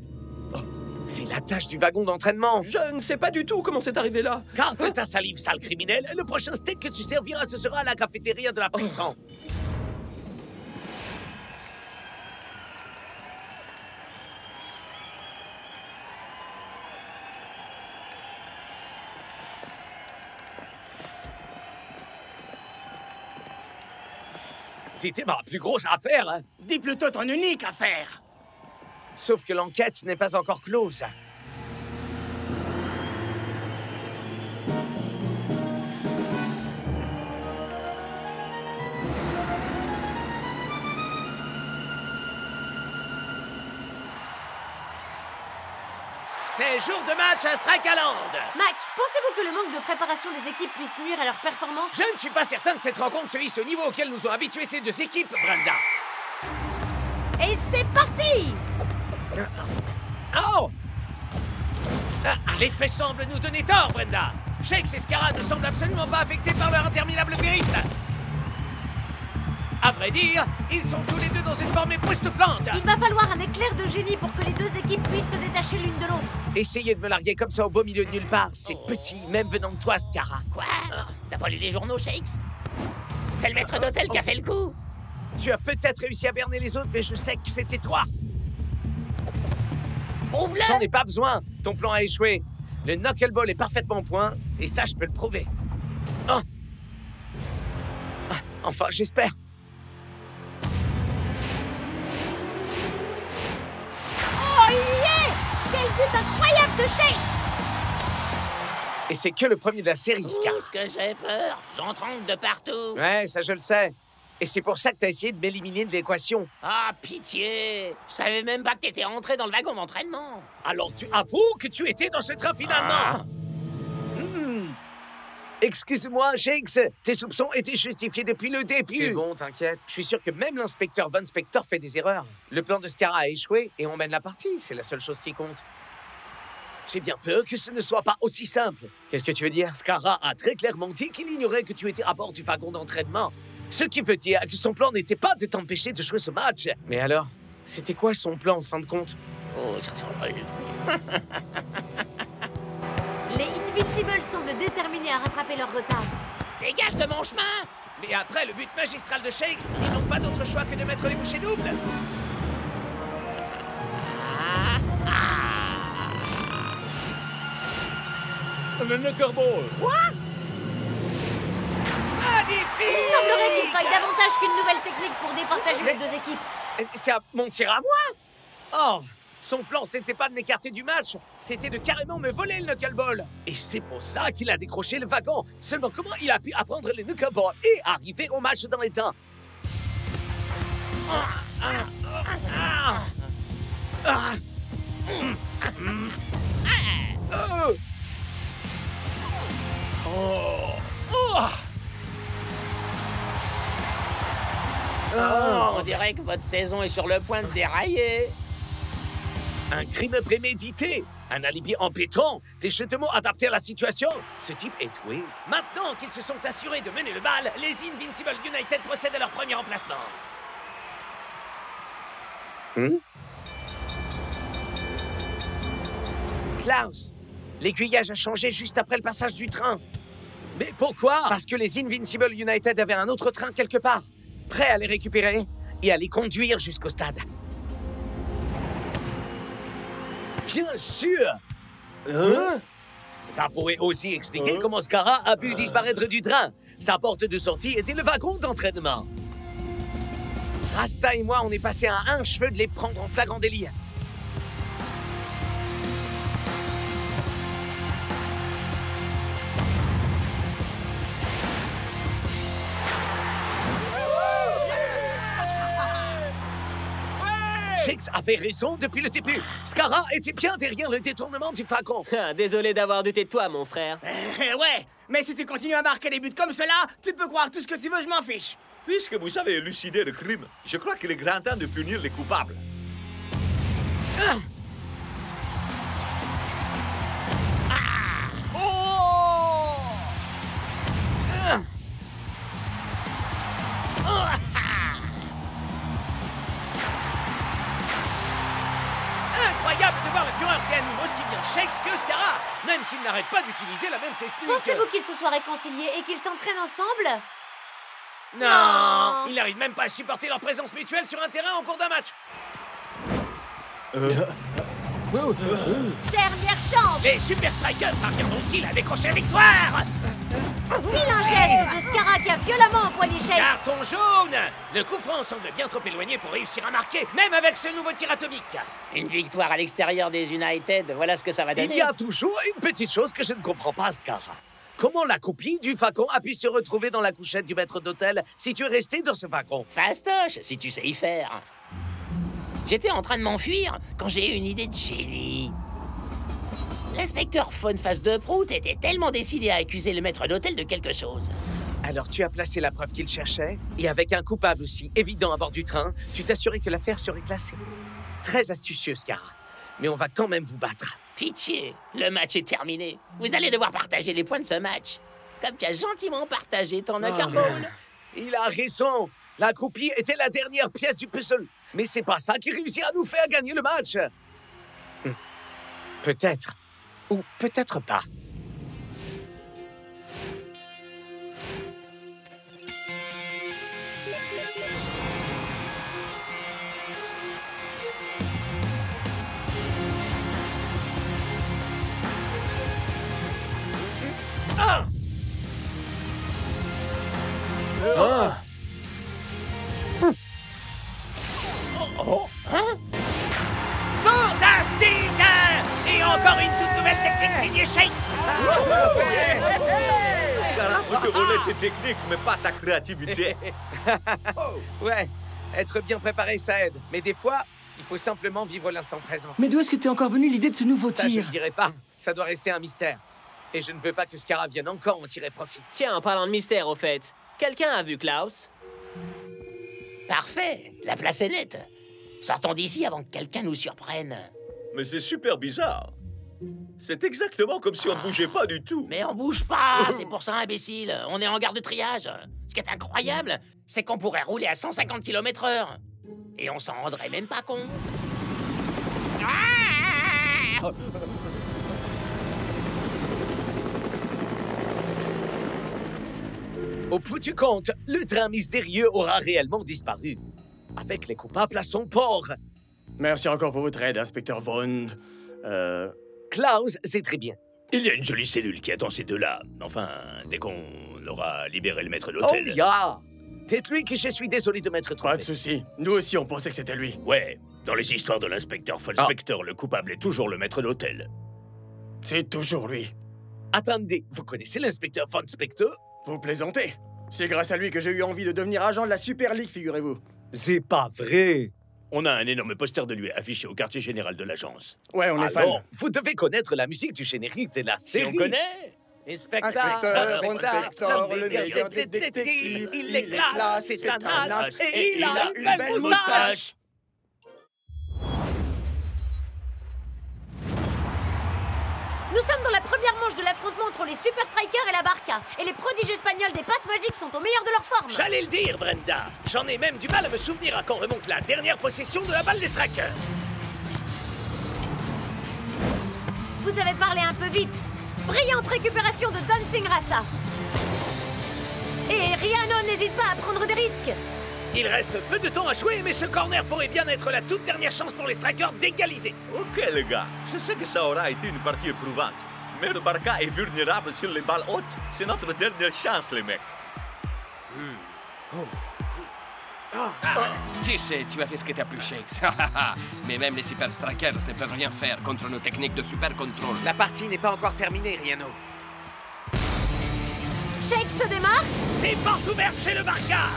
C'est la tâche du wagon d'entraînement. Je ne sais pas du tout comment c'est arrivé là. Carte ta salive, sale criminel. Le prochain steak que tu serviras, ce sera à la cafétéria de la prison. C'était ma plus grosse affaire, hein. Dis plutôt ton unique affaire. Sauf que l'enquête n'est pas encore close. C'est jour de match à Strakaland. Mac, pensez-vous que le manque de préparation des équipes puisse nuire à leur performance? Je ne suis pas certain que cette rencontre se hisse au niveau auquel nous ont habitués ces deux équipes, Brenda. Et c'est parti! Oh! Les faits semblent nous donner tort, Brenda. Shakes et Scarra ne semblent absolument pas affectés par leur interminable périple. À vrai dire, ils sont tous les deux dans une forme époustouflante. Il va falloir un éclair de génie pour que les deux équipes puissent se détacher l'une de l'autre. Essayez de me larguer comme ça au beau milieu de nulle part, c'est petit, même venant de toi, Scarra. Quoi? T'as pas lu les journaux, Shakes? C'est le maître d'hôtel qui a fait le coup. Tu as peut-être réussi à berner les autres, mais je sais que c'était toi. Prouve-le! J'en ai pas besoin. Ton plan a échoué. Le knuckleball est parfaitement au point, et ça, je peux le prouver. Oh. Enfin, j'espère. Oh yeah! Quel but incroyable de Shakes! Et c'est que le premier de la série, Scar. Ouh, ce que j'ai peur. J'en tremble de partout. Ouais, ça je le sais. Et c'est pour ça que t'as essayé de m'éliminer de l'équation. Ah, pitié. Je savais même pas que t'étais rentré dans le wagon d'entraînement. Alors tu avoues que tu étais dans ce train finalement. Excuse-moi, Shakes, tes soupçons étaient justifiés depuis le début. C'est bon, t'inquiète. Je suis sûr que même l'inspecteur Von Spector fait des erreurs. Le plan de Scarra a échoué et on mène la partie, c'est la seule chose qui compte. J'ai bien peur que ce ne soit pas aussi simple. Qu'est-ce que tu veux dire? Scarra a très clairement dit qu'il ignorait que tu étais à bord du wagon d'entraînement. Ce qui veut dire que son plan n'était pas de t'empêcher de jouer ce match. Mais alors, c'était quoi son plan en fin de compte? Les Invincibles semblent déterminés à rattraper leur retard. Dégage de mon chemin! Mais après le but magistral de Shakes, ils n'ont pas d'autre choix que de mettre les bouchées doubles. Le knuckleball. Quoi? Magnifique! Il semblerait qu'il faille davantage qu'une nouvelle technique pour départager les deux équipes. C'est à mon tir à moi? Oh! Son plan, c'était pas de m'écarter du match, c'était de carrément me voler le knuckleball. Et c'est pour ça qu'il a décroché le wagon. Seulement, comment il a pu apprendre le knuckleball et arriver au match dans les temps? On dirait que votre saison est sur le point de dérailler. Un crime prémédité, un alibi embêtant, des jetements adaptés à la situation. Ce type est doué. Maintenant qu'ils se sont assurés de mener le bal, les Invincible United procèdent à leur premier emplacement. Klaus, l'aiguillage a changé juste après le passage du train. Mais pourquoi? Parce que les Invincible United avaient un autre train quelque part, prêt à les récupérer et à les conduire jusqu'au stade. Bien sûr! Ça pourrait aussi expliquer comment Scarra a pu disparaître du train. Sa porte de sortie était le wagon d'entraînement. Rasta et moi, on est passé à un cheveu de les prendre en flagrant délit. Shakes avait raison depuis le début. Scarra était bien derrière le détournement du wagon. Désolé d'avoir douté de toi, mon frère. Ouais, mais si tu continues à marquer des buts comme cela, tu peux croire tout ce que tu veux, je m'en fiche. Puisque vous avez élucidé le crime, je crois qu'il est grand temps de punir les coupables. Incroyable de voir le Führer qui anime aussi bien Shakes que Scarra, même s'il n'arrête pas d'utiliser la même technique. Pensez-vous qu'ils se soient réconciliés et qu'ils s'entraînent ensemble? Non, ils n'arrivent même pas à supporter leur présence mutuelle sur un terrain en cours d'un match. Dernière chance! Les Super Strikers parviendront-ils à décrocher la victoire? Vilain geste de Scarra qui a violemment empoigné Shakes. Carton jaune! Le coup franc semble bien trop éloigné pour réussir à marquer, même avec ce nouveau tir atomique. Une victoire à l'extérieur des United, voilà ce que ça va donner. Il y a toujours une petite chose que je ne comprends pas, Scarra. Comment la copie du wagon a pu se retrouver dans la couchette du maître d'hôtel si tu es resté dans ce wagon? Fastoche, si tu sais y faire. J'étais en train de m'enfuir quand j'ai eu une idée de génie. L'inspecteur Faune Face de Prout était tellement décidé à accuser le maître d'hôtel de quelque chose. Alors tu as placé la preuve qu'il cherchait, et avec un coupable aussi évident à bord du train, tu t'assurais que l'affaire serait classée. Très astucieux, Scarra. Mais on va quand même vous battre. Pitié, le match est terminé. Vous allez devoir partager les points de ce match. Comme tu as gentiment partagé ton knuckleball. Il a raison. La copie était la dernière pièce du puzzle. Mais c'est pas ça qui réussit à nous faire gagner le match. Peut-être. Ou peut-être pas. Fantastique! Et encore une toute nouvelle technique signée Shakes! Scarra peut te voler tes techniques, mais pas ta créativité. Ouais, être bien préparé, ça aide. Mais des fois, il faut simplement vivre l'instant présent. Mais d'où est-ce que t'es encore venu l'idée de ce nouveau Ça, je tir? ne dirai pas. Ça doit rester un mystère. Et je ne veux pas que Scarra vienne encore en tirer profit. Tiens, en parlant de mystère, au fait, quelqu'un a vu Klaus? Parfait, la place est nette. Sortons d'ici avant que quelqu'un nous surprenne. Mais c'est super bizarre. C'est exactement comme si on ne bougeait pas du tout. Mais on bouge pas, c'est pour ça, imbécile. On est en gare de triage. Ce qui est incroyable, c'est qu'on pourrait rouler à 150 km/h. Et on s'en rendrait même pas compte. Ah! Au bout du compte, le train mystérieux aura réellement disparu. Avec les coupables à son port. Merci encore pour votre aide, inspecteur Vaughn. Klaus, c'est très bien. Il y a une jolie cellule qui attend ces deux-là. Enfin, dès qu'on aura libéré le maître Oh, d'hôtel. ya! Dites-lui que je suis désolé de m'être trompé. Pas de souci. Nous aussi, on pensait que c'était lui. Ouais, dans les histoires de l'inspecteur Von Spector, le coupable est toujours le maître d'hôtel. C'est toujours lui. Attendez, vous connaissez l'inspecteur Von Spector? Vous plaisantez? C'est grâce à lui que j'ai eu envie de devenir agent de la Super League, figurez-vous. C'est pas vrai. On a un énorme poster de lui affiché au quartier général de l'agence. Ouais, on est fan. Alors, vous devez connaître la musique du générique de la série. on connaît. Inspecteur Von Spector, le meilleur des détectives. Il est classe, c'est un as, et il a une belle moustache. Nous sommes dans la première manche de l'affrontement entre les Super Strikers et la Barca. Et les prodiges espagnols des passes magiques sont au meilleur de leur forme. J'allais le dire, Brenda. J'en ai même du mal à me souvenir à quand remonte la dernière possession de la balle des Strikers. Vous avez parlé un peu vite. Brillante récupération de Dancing Rasta. Et Rihanna n'hésite pas à prendre des risques. Il reste peu de temps à jouer, mais ce corner pourrait bien être la toute dernière chance pour les Strikers d'égaliser. Ok, les gars, je sais que ça aura été une partie éprouvante. Mais le Barca est vulnérable sur les balles hautes. C'est notre dernière chance, les mecs. Tu sais, tu as fait ce que t'as pu, Shakes. Mais même les Super Strikers ne peuvent rien faire contre nos techniques de super contrôle. La partie n'est pas encore terminée, Riano. Shake se démarre. C'est porte ouverte chez le Barca.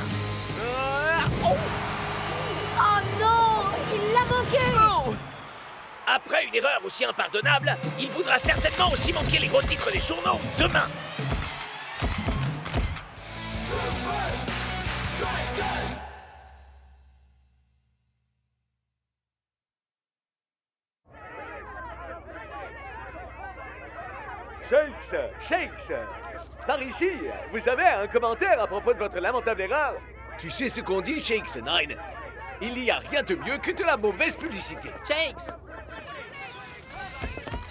Oh non, il l'a manqué. Après une erreur aussi impardonnable, il voudra certainement aussi manquer les gros titres des journaux demain. Shakes, par ici, vous avez un commentaire à propos de votre lamentable erreur? Tu sais ce qu'on dit, Shakes 9? Il n'y a rien de mieux que de la mauvaise publicité. Shakes!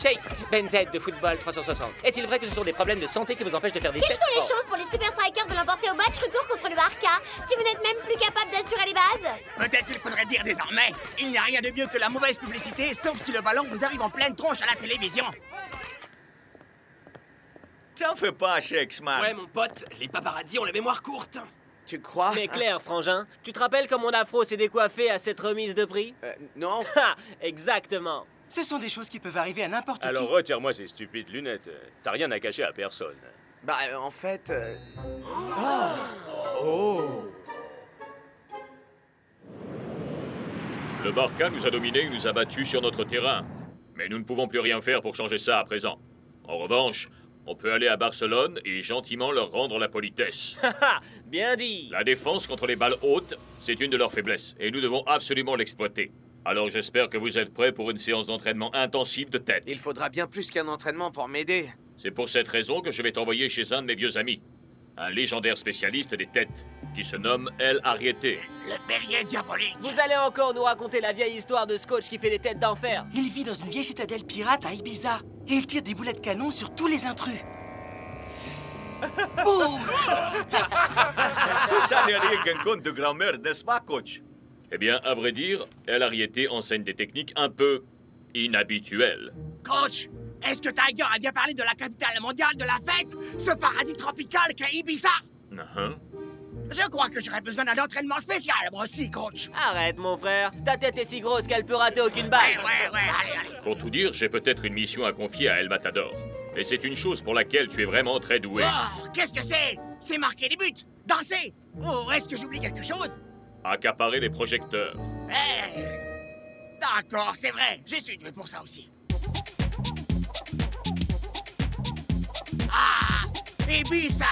Shakes, Ben Z de Football 360. Est-il vrai que ce sont des problèmes de santé qui vous empêchent de faire des Quelles tests? sont les chances pour les Super Strikers de l'emporter au match retour contre le Barca si vous n'êtes même plus capable d'assurer les bases? Peut-être qu'il faudrait dire désormais, il n'y a rien de mieux que la mauvaise publicité, sauf si le ballon vous arrive en pleine tronche à la télévision. T'en fais pas, Shakesman. Ouais, mon pote, les paparazzis ont la mémoire courte. Tu crois? Mais Claire, frangin, tu te rappelles quand mon afro s'est décoiffé à cette remise de prix? Non. Ha! Exactement. Ce sont des choses qui peuvent arriver à n'importe qui. Alors retire-moi ces stupides lunettes. T'as rien à cacher à personne. Bah, en fait... Le Barca nous a dominés et nous a battus sur notre terrain. Mais nous ne pouvons plus rien faire pour changer ça à présent. En revanche, on peut aller à Barcelone et gentiment leur rendre la politesse. Haha, bien dit. La défense contre les balles hautes, c'est une de leurs faiblesses et nous devons absolument l'exploiter. Alors j'espère que vous êtes prêts pour une séance d'entraînement intensive de tête. Il faudra bien plus qu'un entraînement pour m'aider. C'est pour cette raison que je vais t'envoyer chez un de mes vieux amis. Un légendaire spécialiste des têtes, qui se nomme El Arriete. Le berrier diabolique. Vous allez encore nous raconter la vieille histoire de ce coach qui fait des têtes d'enfer. Il vit dans une vieille citadelle pirate à Ibiza. Et il tire des boulets de canon sur tous les intrus. Boum! Tout ça n'est rien qu'un conte de grand-mère, n'est-ce pas, coach? Eh bien, à vrai dire, El Arriete enseigne des techniques un peu inhabituelles. Coach, est-ce que Tiger a bien parlé de la capitale mondiale de la fête? Ce paradis tropical qu'est Ibiza? Je crois que j'aurais besoin d'un entraînement spécial, moi aussi, coach. Arrête, mon frère. Ta tête est si grosse qu'elle peut rater aucune balle. Ouais, allez. Pour tout dire, j'ai peut-être une mission à confier à El Matador. Et c'est une chose pour laquelle tu es vraiment très doué. Oh, qu'est-ce que c'est? C'est marquer des buts, danser. Oh, est-ce que j'oublie quelque chose? Accaparer les projecteurs. D'accord, c'est vrai. Je suis doué pour ça aussi. Ah, Ibiza.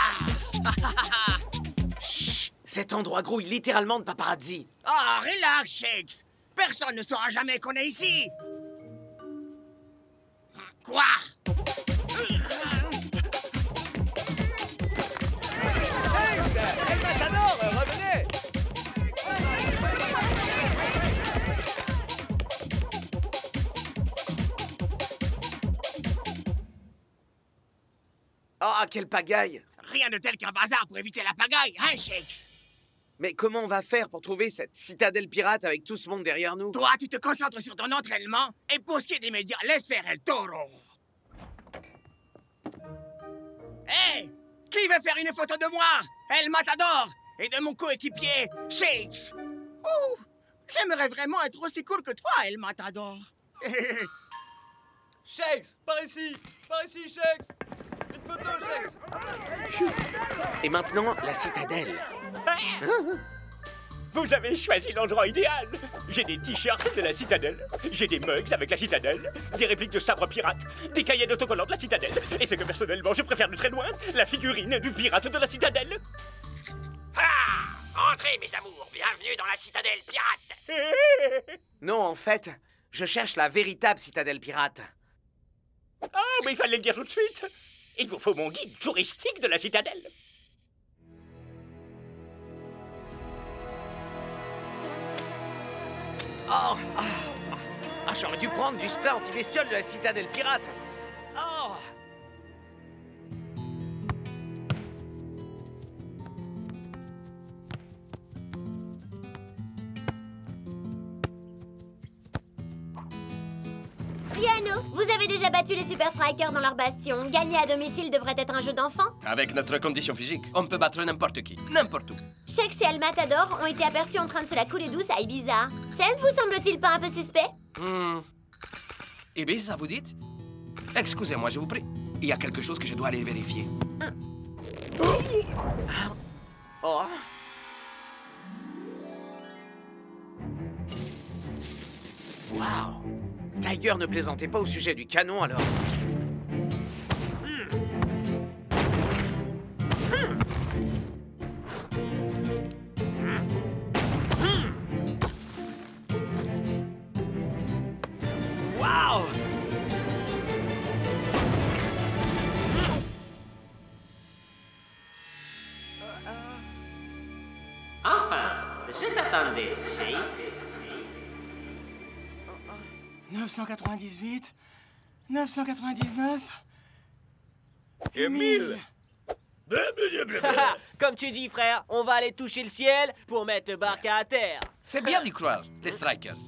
Chut, cet endroit grouille littéralement de paparazzi. Ah, relax, Shakes. Personne ne saura jamais qu'on est ici. Quoi? El Matador, revenez! Oh, quelle pagaille! Rien de tel qu'un bazar pour éviter la pagaille, hein, Shakes? Mais comment on va faire pour trouver cette citadelle pirate avec tout ce monde derrière nous? Toi, tu te concentres sur ton entraînement, et pour ce qui est des médias, laisse faire El Toro. Hé! Qui veut faire une photo de moi, El Matador, et de mon coéquipier, Shakes? Ouh! J'aimerais vraiment être aussi cool que toi, El Matador. Shakes, par ici, Shakes. Une photo, Shakes. Et maintenant, la citadelle. Vous avez choisi l'endroit idéal. J'ai des t-shirts de la citadelle, j'ai des mugs avec la citadelle, des répliques de sabres pirates, des cahiers d'autocollants de la citadelle, et c'est que personnellement, je préfère de très loin la figurine du pirate de la citadelle. Ah! Entrez, mes amours, bienvenue dans la citadelle pirate. Non, en fait, je cherche la véritable citadelle pirate. Oh, mais il fallait le dire tout de suite. Il vous faut mon guide touristique de la citadelle. Oh! Ah, j'aurais dû prendre du spray anti-bestiole de la citadelle pirate. Oh! Piano, vous avez déjà battu les Super Strikers dans leur bastion. Gagner à domicile devrait être un jeu d'enfant. Avec notre condition physique, on peut battre n'importe qui, n'importe où. Shakes et El Matador ont été aperçus en train de se la couler douce à Ibiza. Ça ne vous semble-t-il pas un peu suspect? Ibiza, vous dites? Excusez-moi, je vous prie. Il y a quelque chose que je dois aller vérifier. Oh! Waouh! Tiger ne plaisantait pas au sujet du canon, alors. Waouh! Enfin, je t'attendais, Shakes. 998, 999... Et 1000. Comme tu dis, frère, on va aller toucher le ciel pour mettre le barca à terre. C'est bien d'y croire, les Strikers.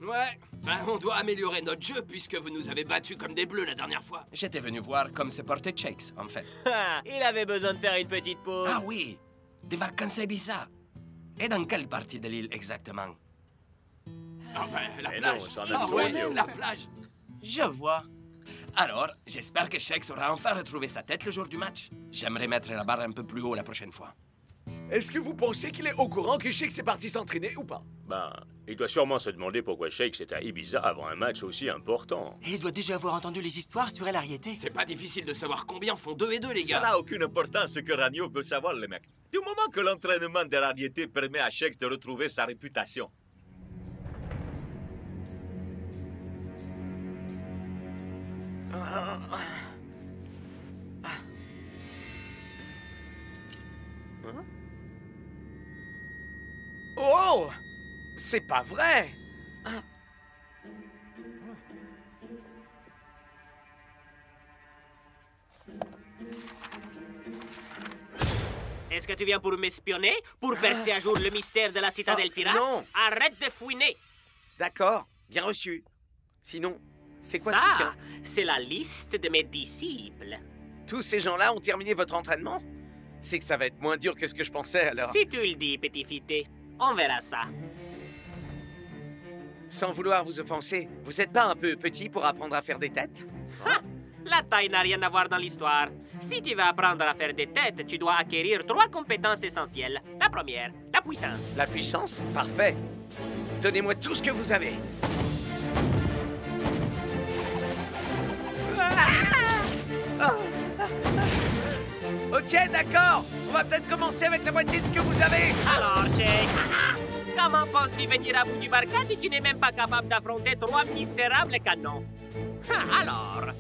Ouais, ben on doit améliorer notre jeu puisque vous nous avez battus comme des bleus la dernière fois. J'étais venu voir comme se portait Shakes, en fait. Il avait besoin de faire une petite pause. Ah oui, des vacances à Ibiza. Et dans quelle partie de l'île exactement? Ah ben, la plage. Non, ça en a Ah dit ouais, mieux. la plage. Je vois. Alors, j'espère que Shakes aura enfin retrouvé sa tête le jour du match. J'aimerais mettre la barre un peu plus haut la prochaine fois. Est-ce que vous pensez qu'il est au courant que Shakes est parti s'entraîner ou pas? Ben, il doit sûrement se demander pourquoi Shakes est à Ibiza avant un match aussi important. Et il doit déjà avoir entendu les histoires sur El Ariete. C'est pas difficile de savoir combien font 2 et 2, les Ça gars. n'a aucune importance ce que Ragno veut savoir, les mecs. Du moment que l'entraînement de Rariété permet à Shakes de retrouver sa réputation. Oh! C'est pas vrai! Est-ce que tu viens pour m'espionner? Pour verser à jour le mystère de la citadelle pirate? non. Arrête de fouiner! D'accord, bien reçu. Sinon, c'est quoi ce Ça, bouquin? c'est la liste de mes disciples. Tous ces gens-là ont terminé votre entraînement? C'est que ça va être moins dur que ce que je pensais, alors. Si tu le dis, petit fité, on verra ça. Sans vouloir vous offenser, vous êtes pas un peu petit pour apprendre à faire des têtes? Ha! La taille n'a rien à voir dans l'histoire. Si tu veux apprendre à faire des têtes, tu dois acquérir 3 compétences essentielles. La première, la puissance. La puissance? Parfait. Donnez-moi tout ce que vous avez. Ok, d'accord. On va peut-être commencer avec la moitié de ce que vous avez. Alors, Shakes, comment penses-tu venir à bout du barca si tu n'es même pas capable d'affronter 3 misérables canons? Alors,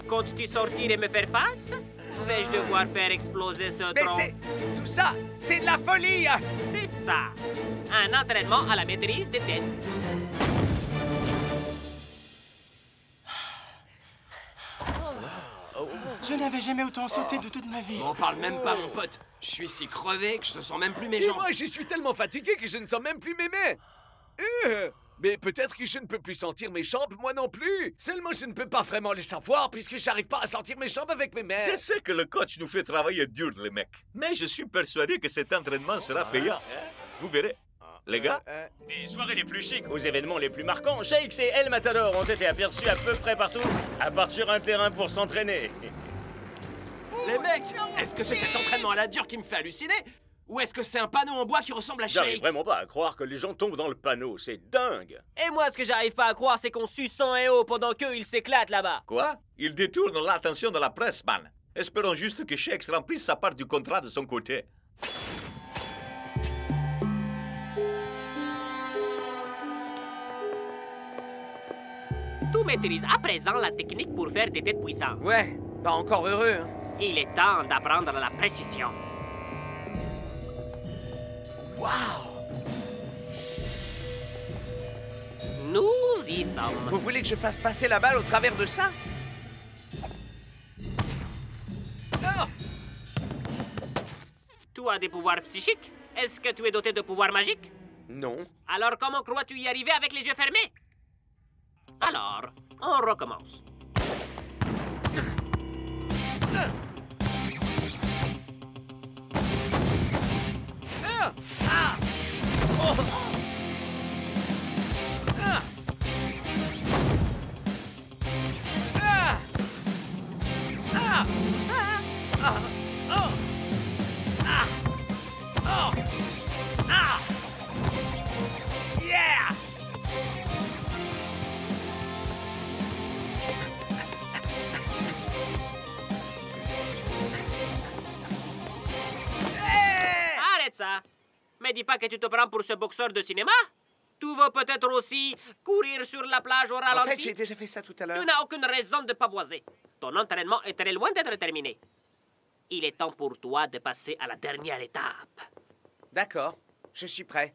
comptes-tu sortir et me faire face? Ou vais-je devoir faire exploser ce Mais tronc? c'est... tout ça, c'est de la folie! C'est ça. Un entraînement à la maîtrise des têtes. Je n'avais jamais autant sauté de toute ma vie. On parle même pas, mon pote. Je suis si crevé que je ne sens même plus mes Et jambes. moi, je suis tellement fatigué que je ne sens même plus mes mains. Mais peut-être que je ne peux plus sentir mes jambes, moi non plus. Seulement, je ne peux pas vraiment le savoir puisque j'arrive pas à sentir mes jambes avec mes mains. Je sais que le coach nous fait travailler dur, les mecs. Mais je suis persuadé que cet entraînement sera payant. Vous verrez. Les gars? Des soirées les plus chics aux événements les plus marquants, Shakes et El Matador ont été aperçus à peu près partout, à part sur un terrain pour s'entraîner. Les mecs, est-ce que c'est cet entraînement à la dure qui me fait halluciner? Ou est-ce que c'est un panneau en bois qui ressemble à J'arrive Shakes? vraiment pas à croire que les gens tombent dans le panneau, c'est dingue. Et moi, ce que j'arrive pas à croire, c'est qu'on suce sang et eau pendant qu'eux, ils s'éclatent là-bas. Quoi? Il détourne l'attention de la presse, man. Espérons juste que Shakes remplisse sa part du contrat de son côté. Tu maîtrises à présent la technique pour faire des têtes puissantes. Ouais, pas encore heureux, hein. Il est temps d'apprendre la précision. Waouh! Nous y sommes. Vous voulez que je fasse passer la balle au travers de ça? Ah! Tu as des pouvoirs psychiques? Est-ce que tu es doté de pouvoirs magiques? Non. Alors comment crois-tu y arriver avec les yeux fermés? Alors, on recommence. Yeah! Arrête ça! Mais dis pas que tu te prends pour ce boxeur de cinéma? Tu veux peut-être aussi courir sur la plage au ralenti? En fait, j'ai déjà fait ça tout à l'heure. Tu n'as aucune raison de pavoiser. Ton entraînement est très loin d'être terminé. Il est temps pour toi de passer à la dernière étape. D'accord, je suis prêt.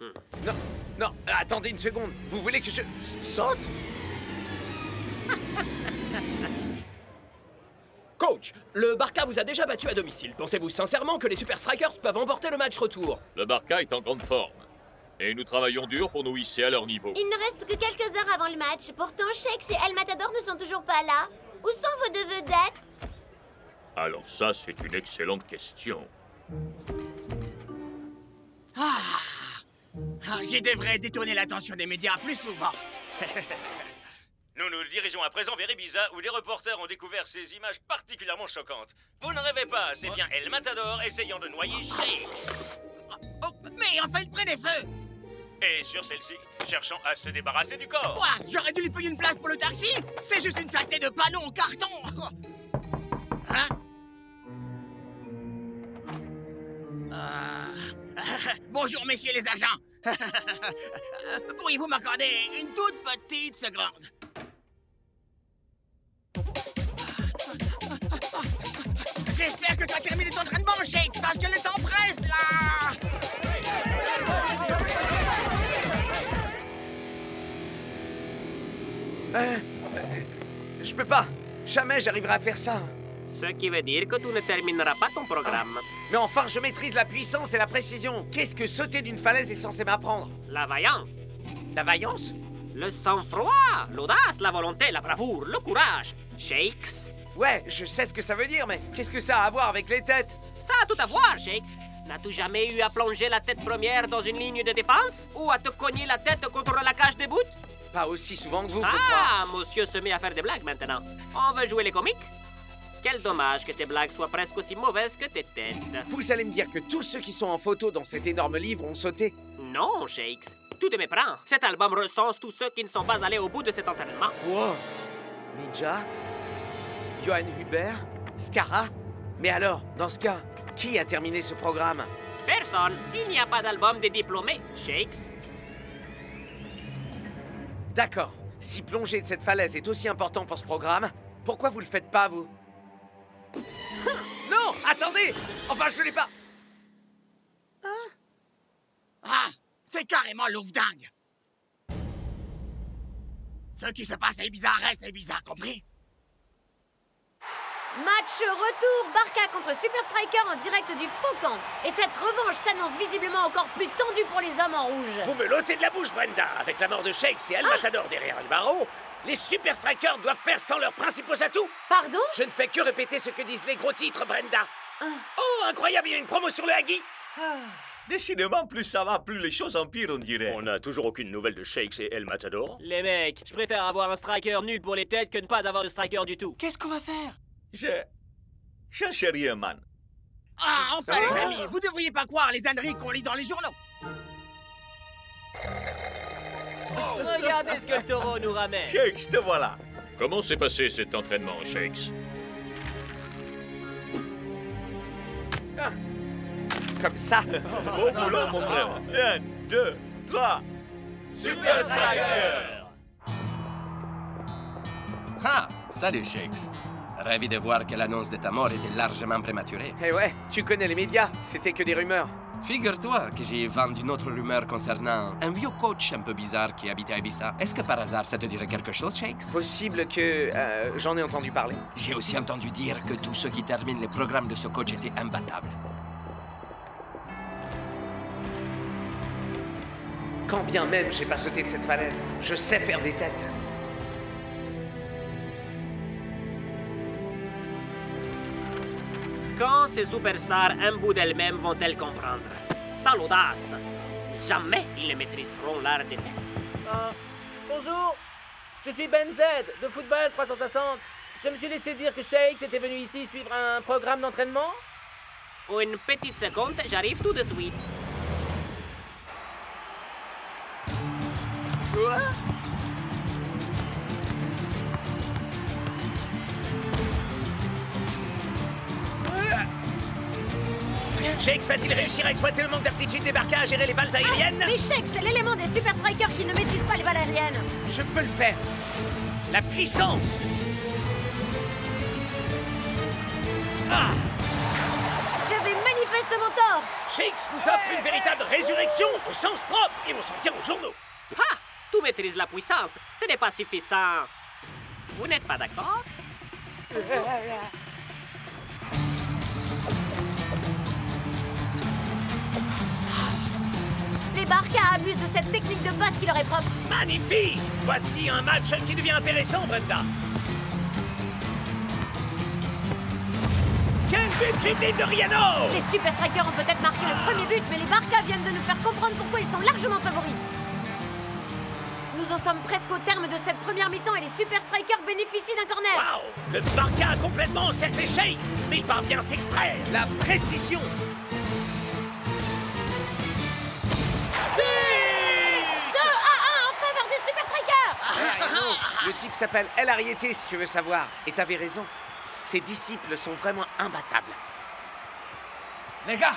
Non, non, attendez une seconde. Vous voulez que je saute? Coach, le Barca vous a déjà battu à domicile. Pensez-vous sincèrement que les Super Strikers peuvent emporter le match retour? Le Barca est en grande forme. Et nous travaillons dur pour nous hisser à leur niveau. Il ne reste que quelques heures avant le match. Pourtant, Shakes et El Matador ne sont toujours pas là. Où sont vos deux vedettes? Alors ça, c'est une excellente question. J'y devrais détourner l'attention des médias plus souvent. Nous nous dirigeons à présent vers Ibiza où des reporters ont découvert ces images particulièrement choquantes. Vous ne rêvez pas, c'est bien El Matador essayant de noyer Shakes. Mais enfin, il prenait feu! Et sur celle-ci, cherchant à se débarrasser du corps. Quoi? J'aurais dû lui payer une place pour le taxi? C'est juste une saleté de panneau en carton! Hein? Bonjour, messieurs les agents! Pourriez-vous m'accorder une toute petite seconde? J'espère que tu as terminé ton entraînement, Shakes, parce que le temps presse, là! Je peux pas. Jamais j'arriverai à faire ça. Ce qui veut dire que tu ne termineras pas ton programme. Mais enfin, je maîtrise la puissance et la précision. Qu'est-ce que sauter d'une falaise est censé m'apprendre? La vaillance. La vaillance? Le sang-froid, l'audace, la volonté, la bravoure, le courage. Shakes. Ouais, je sais ce que ça veut dire, mais qu'est-ce que ça a à voir avec les têtes? Ça a tout à voir, Shakes. N'as-tu jamais eu à plonger la tête première dans une ligne de défense? Ou à te cogner la tête contre la cage des bouts? Pas aussi souvent que vous, faut croire. Monsieur se met à faire des blagues maintenant. On veut jouer les comiques? Quel dommage que tes blagues soient presque aussi mauvaises que tes têtes. Vous allez me dire que tous ceux qui sont en photo dans cet énorme livre ont sauté? Non, Shakes. Tu te méprends. Cet album recense tous ceux qui ne sont pas allés au bout de cet entraînement. Wow! Ninja? Johann Hubert? Scara? Mais alors, dans ce cas, qui a terminé ce programme? Personne. Il n'y a pas d'album des diplômés, Shakes. D'accord. Si plonger de cette falaise est aussi important pour ce programme, pourquoi vous le faites pas, vous? Non, attendez! Enfin, je ne l'ai pas... Ah, c'est carrément louvre-dingue. Ce qui se passe à Ibiza reste à Ibiza, compris? Match retour, Barca contre Super Striker en direct du Faucon. Et cette revanche s'annonce visiblement encore plus tendue pour les hommes en rouge. Vous me l'ôtez de la bouche, Brenda. Avec la mort de Shakes et El Matador derrière le barreau, les Super Strikers doivent faire sans leurs principaux atouts. Pardon? Je ne fais que répéter ce que disent les gros titres, Brenda. Oh, incroyable, il y a une promo sur le Huggy. Décidément, plus ça va, plus les choses empirent, on dirait. On n'a toujours aucune nouvelle de Shakes et El Matador. Les mecs, je préfère avoir un striker nul pour les têtes que ne pas avoir de striker du tout. Qu'est-ce qu'on va faire? J'en sais rien, man. Ah, enfin, les amis, vous devriez pas croire les âneries qu'on lit dans les journaux. Regardez ce que le taureau nous ramène. Shakes, te voilà. Comment s'est passé cet entraînement, Shakes? Comme ça. Bon boulot, mon frère. 1, 2, 3. Super Striker! Ah, salut Shakes. Ravi de voir que l'annonce de ta mort était largement prématurée. Eh ouais, tu connais les médias, c'était que des rumeurs. Figure-toi que j'ai vendu une autre rumeur concernant un vieux coach un peu bizarre qui habitait à Ibiza. Est-ce que par hasard ça te dirait quelque chose, Shakes? Possible que... j'en ai entendu parler. J'ai aussi entendu dire que tous ceux qui terminent les programmes de ce coach étaient imbattables. Quand bien même j'ai pas sauté de cette falaise, je sais faire des têtes. Quand ces superstars imbus d'elles-mêmes vont-elles comprendre? Sans l'audace, jamais ils ne maîtriseront l'art des têtes. Bonjour, je suis Ben Z de Football 360. Je me suis laissé dire que Shakes était venu ici suivre un programme d'entraînement. Une petite seconde, j'arrive tout de suite. Quoi? Shakes va-t-il réussir à exploiter le manque d'aptitude des Barca à gérer les balles aériennes? Mais Shakes, c'est l'élément des Super Strikers qui ne maîtrisent pas les balles aériennes. Je peux le faire. La puissance. Ah! J'avais manifestement tort. Shakes nous offre une véritable résurrection au sens propre et on s'en tient aux journaux. Ah! Tout maîtrise la puissance. Ce n'est pas suffisant. Vous n'êtes pas d'accord? Les Barca abusent de cette technique de passe qui leur est propre. Magnifique! Voici un match qui devient intéressant, Brenda. Quel but sublime de Riano! Les Super Strikers ont peut-être marqué le premier but, mais les Barca viennent de nous faire comprendre pourquoi ils sont largement favoris. Nous en sommes presque au terme de cette première mi-temps et les Super Strikers bénéficient d'un corner. Waouh! Le Barca a complètement encerclé Shakes, mais il parvient à s'extraire. La précision! 2-1 en faveur des Super Strikers. Le type s'appelle El Ariete, si tu veux savoir. Et t'avais raison. Ses disciples sont vraiment imbattables. Les gars,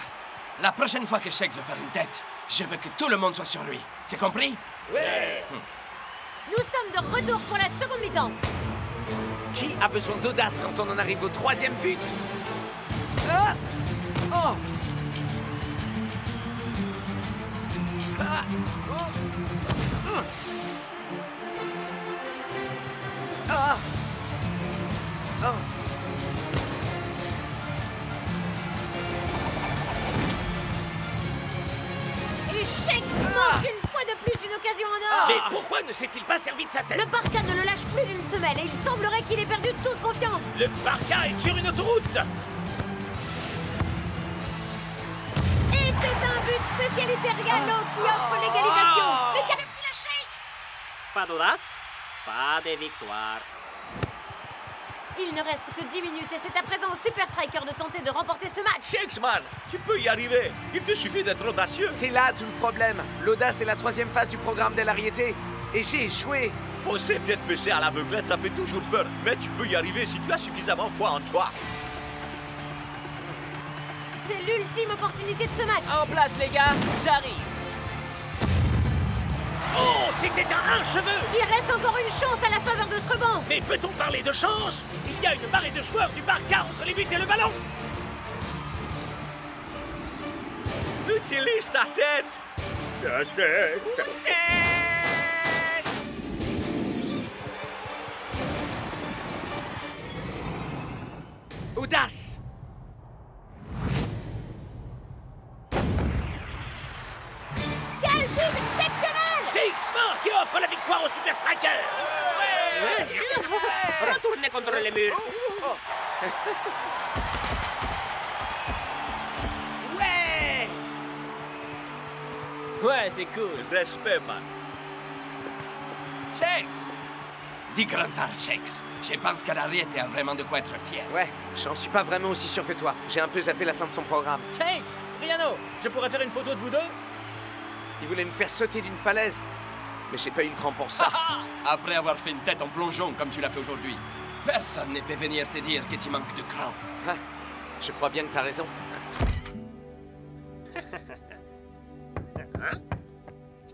la prochaine fois que Shakes veut faire une tête, je veux que tout le monde soit sur lui. C'est compris? Ouais! Nous sommes de retour pour la seconde mi-temps. Qui a besoin d'audace quand on en arrive au troisième but? Ah! Oh! Ah! Oh! Ah! Oh! Et Shakes manque une fois de plus une occasion en or. Mais pourquoi ne s'est-il pas servi de sa tête? Le Barca ne le lâche plus d'une semelle et il semblerait qu'il ait perdu toute confiance. Le Barca est sur une autoroute. Et c'est un but spécialité Riano qui offre l'égalisation. Mais qu'arrive-t-il à Shakes? Pas d'audace, pas de victoire. Il ne reste que 10 minutes et c'est à présent au Super Striker de tenter de remporter ce match. Shakes, man, tu peux y arriver. Il te suffit d'être audacieux. C'est là tout le problème. L'audace est la troisième phase du programme d'El Ariete. Et j'ai échoué. Foncer tête baissée à l'aveuglette, ça fait toujours peur. Mais tu peux y arriver si tu as suffisamment foi en toi. C'est l'ultime opportunité de ce match. En place, les gars, j'arrive. Oh, c'était un cheveu! Il reste encore une chance à la faveur de ce rebond. Mais peut-on parler de chance? Il y a une marée de joueurs du Barca entre les buts et le ballon! Utilise ta tête! Ta tête! Audace! Quel but exceptionnel! Shakes marque et offre la victoire au Super Striker! Retournez contre les murs. Ouais! Ouais, c'est cool. Respect, man. Shakes! Dis Grandar, Shakes. Je pense qu'Ariete a vraiment de quoi être fier. Ouais, j'en suis pas vraiment aussi sûr que toi. J'ai un peu zappé la fin de son programme. Shakes, Riano, je pourrais faire une photo de vous deux? Il voulait me faire sauter d'une falaise. Mais j'ai pas eu le cran pour ça. Après avoir fait une tête en plongeon comme tu l'as fait aujourd'hui, personne ne peut venir te dire que tu manques de cran. Ah, je crois bien que t'as raison.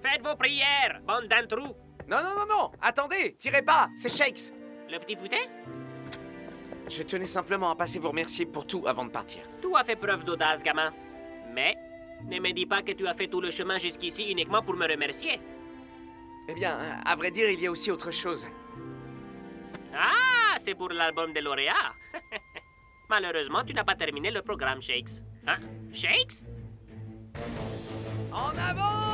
Faites vos prières, bande d'introus. Non, non, non, non! Attendez! Tirez pas! C'est Shakes! Le petit foutet? Je tenais simplement à passer vous remercier pour tout avant de partir. Tu as fait preuve d'audace, gamin. Mais ne me dis pas que tu as fait tout le chemin jusqu'ici uniquement pour me remercier. Eh bien, à vrai dire, il y a aussi autre chose. Ah, c'est pour l'album des lauréats. Malheureusement, tu n'as pas terminé le programme, Shakes. Hein? Shakes? En avant!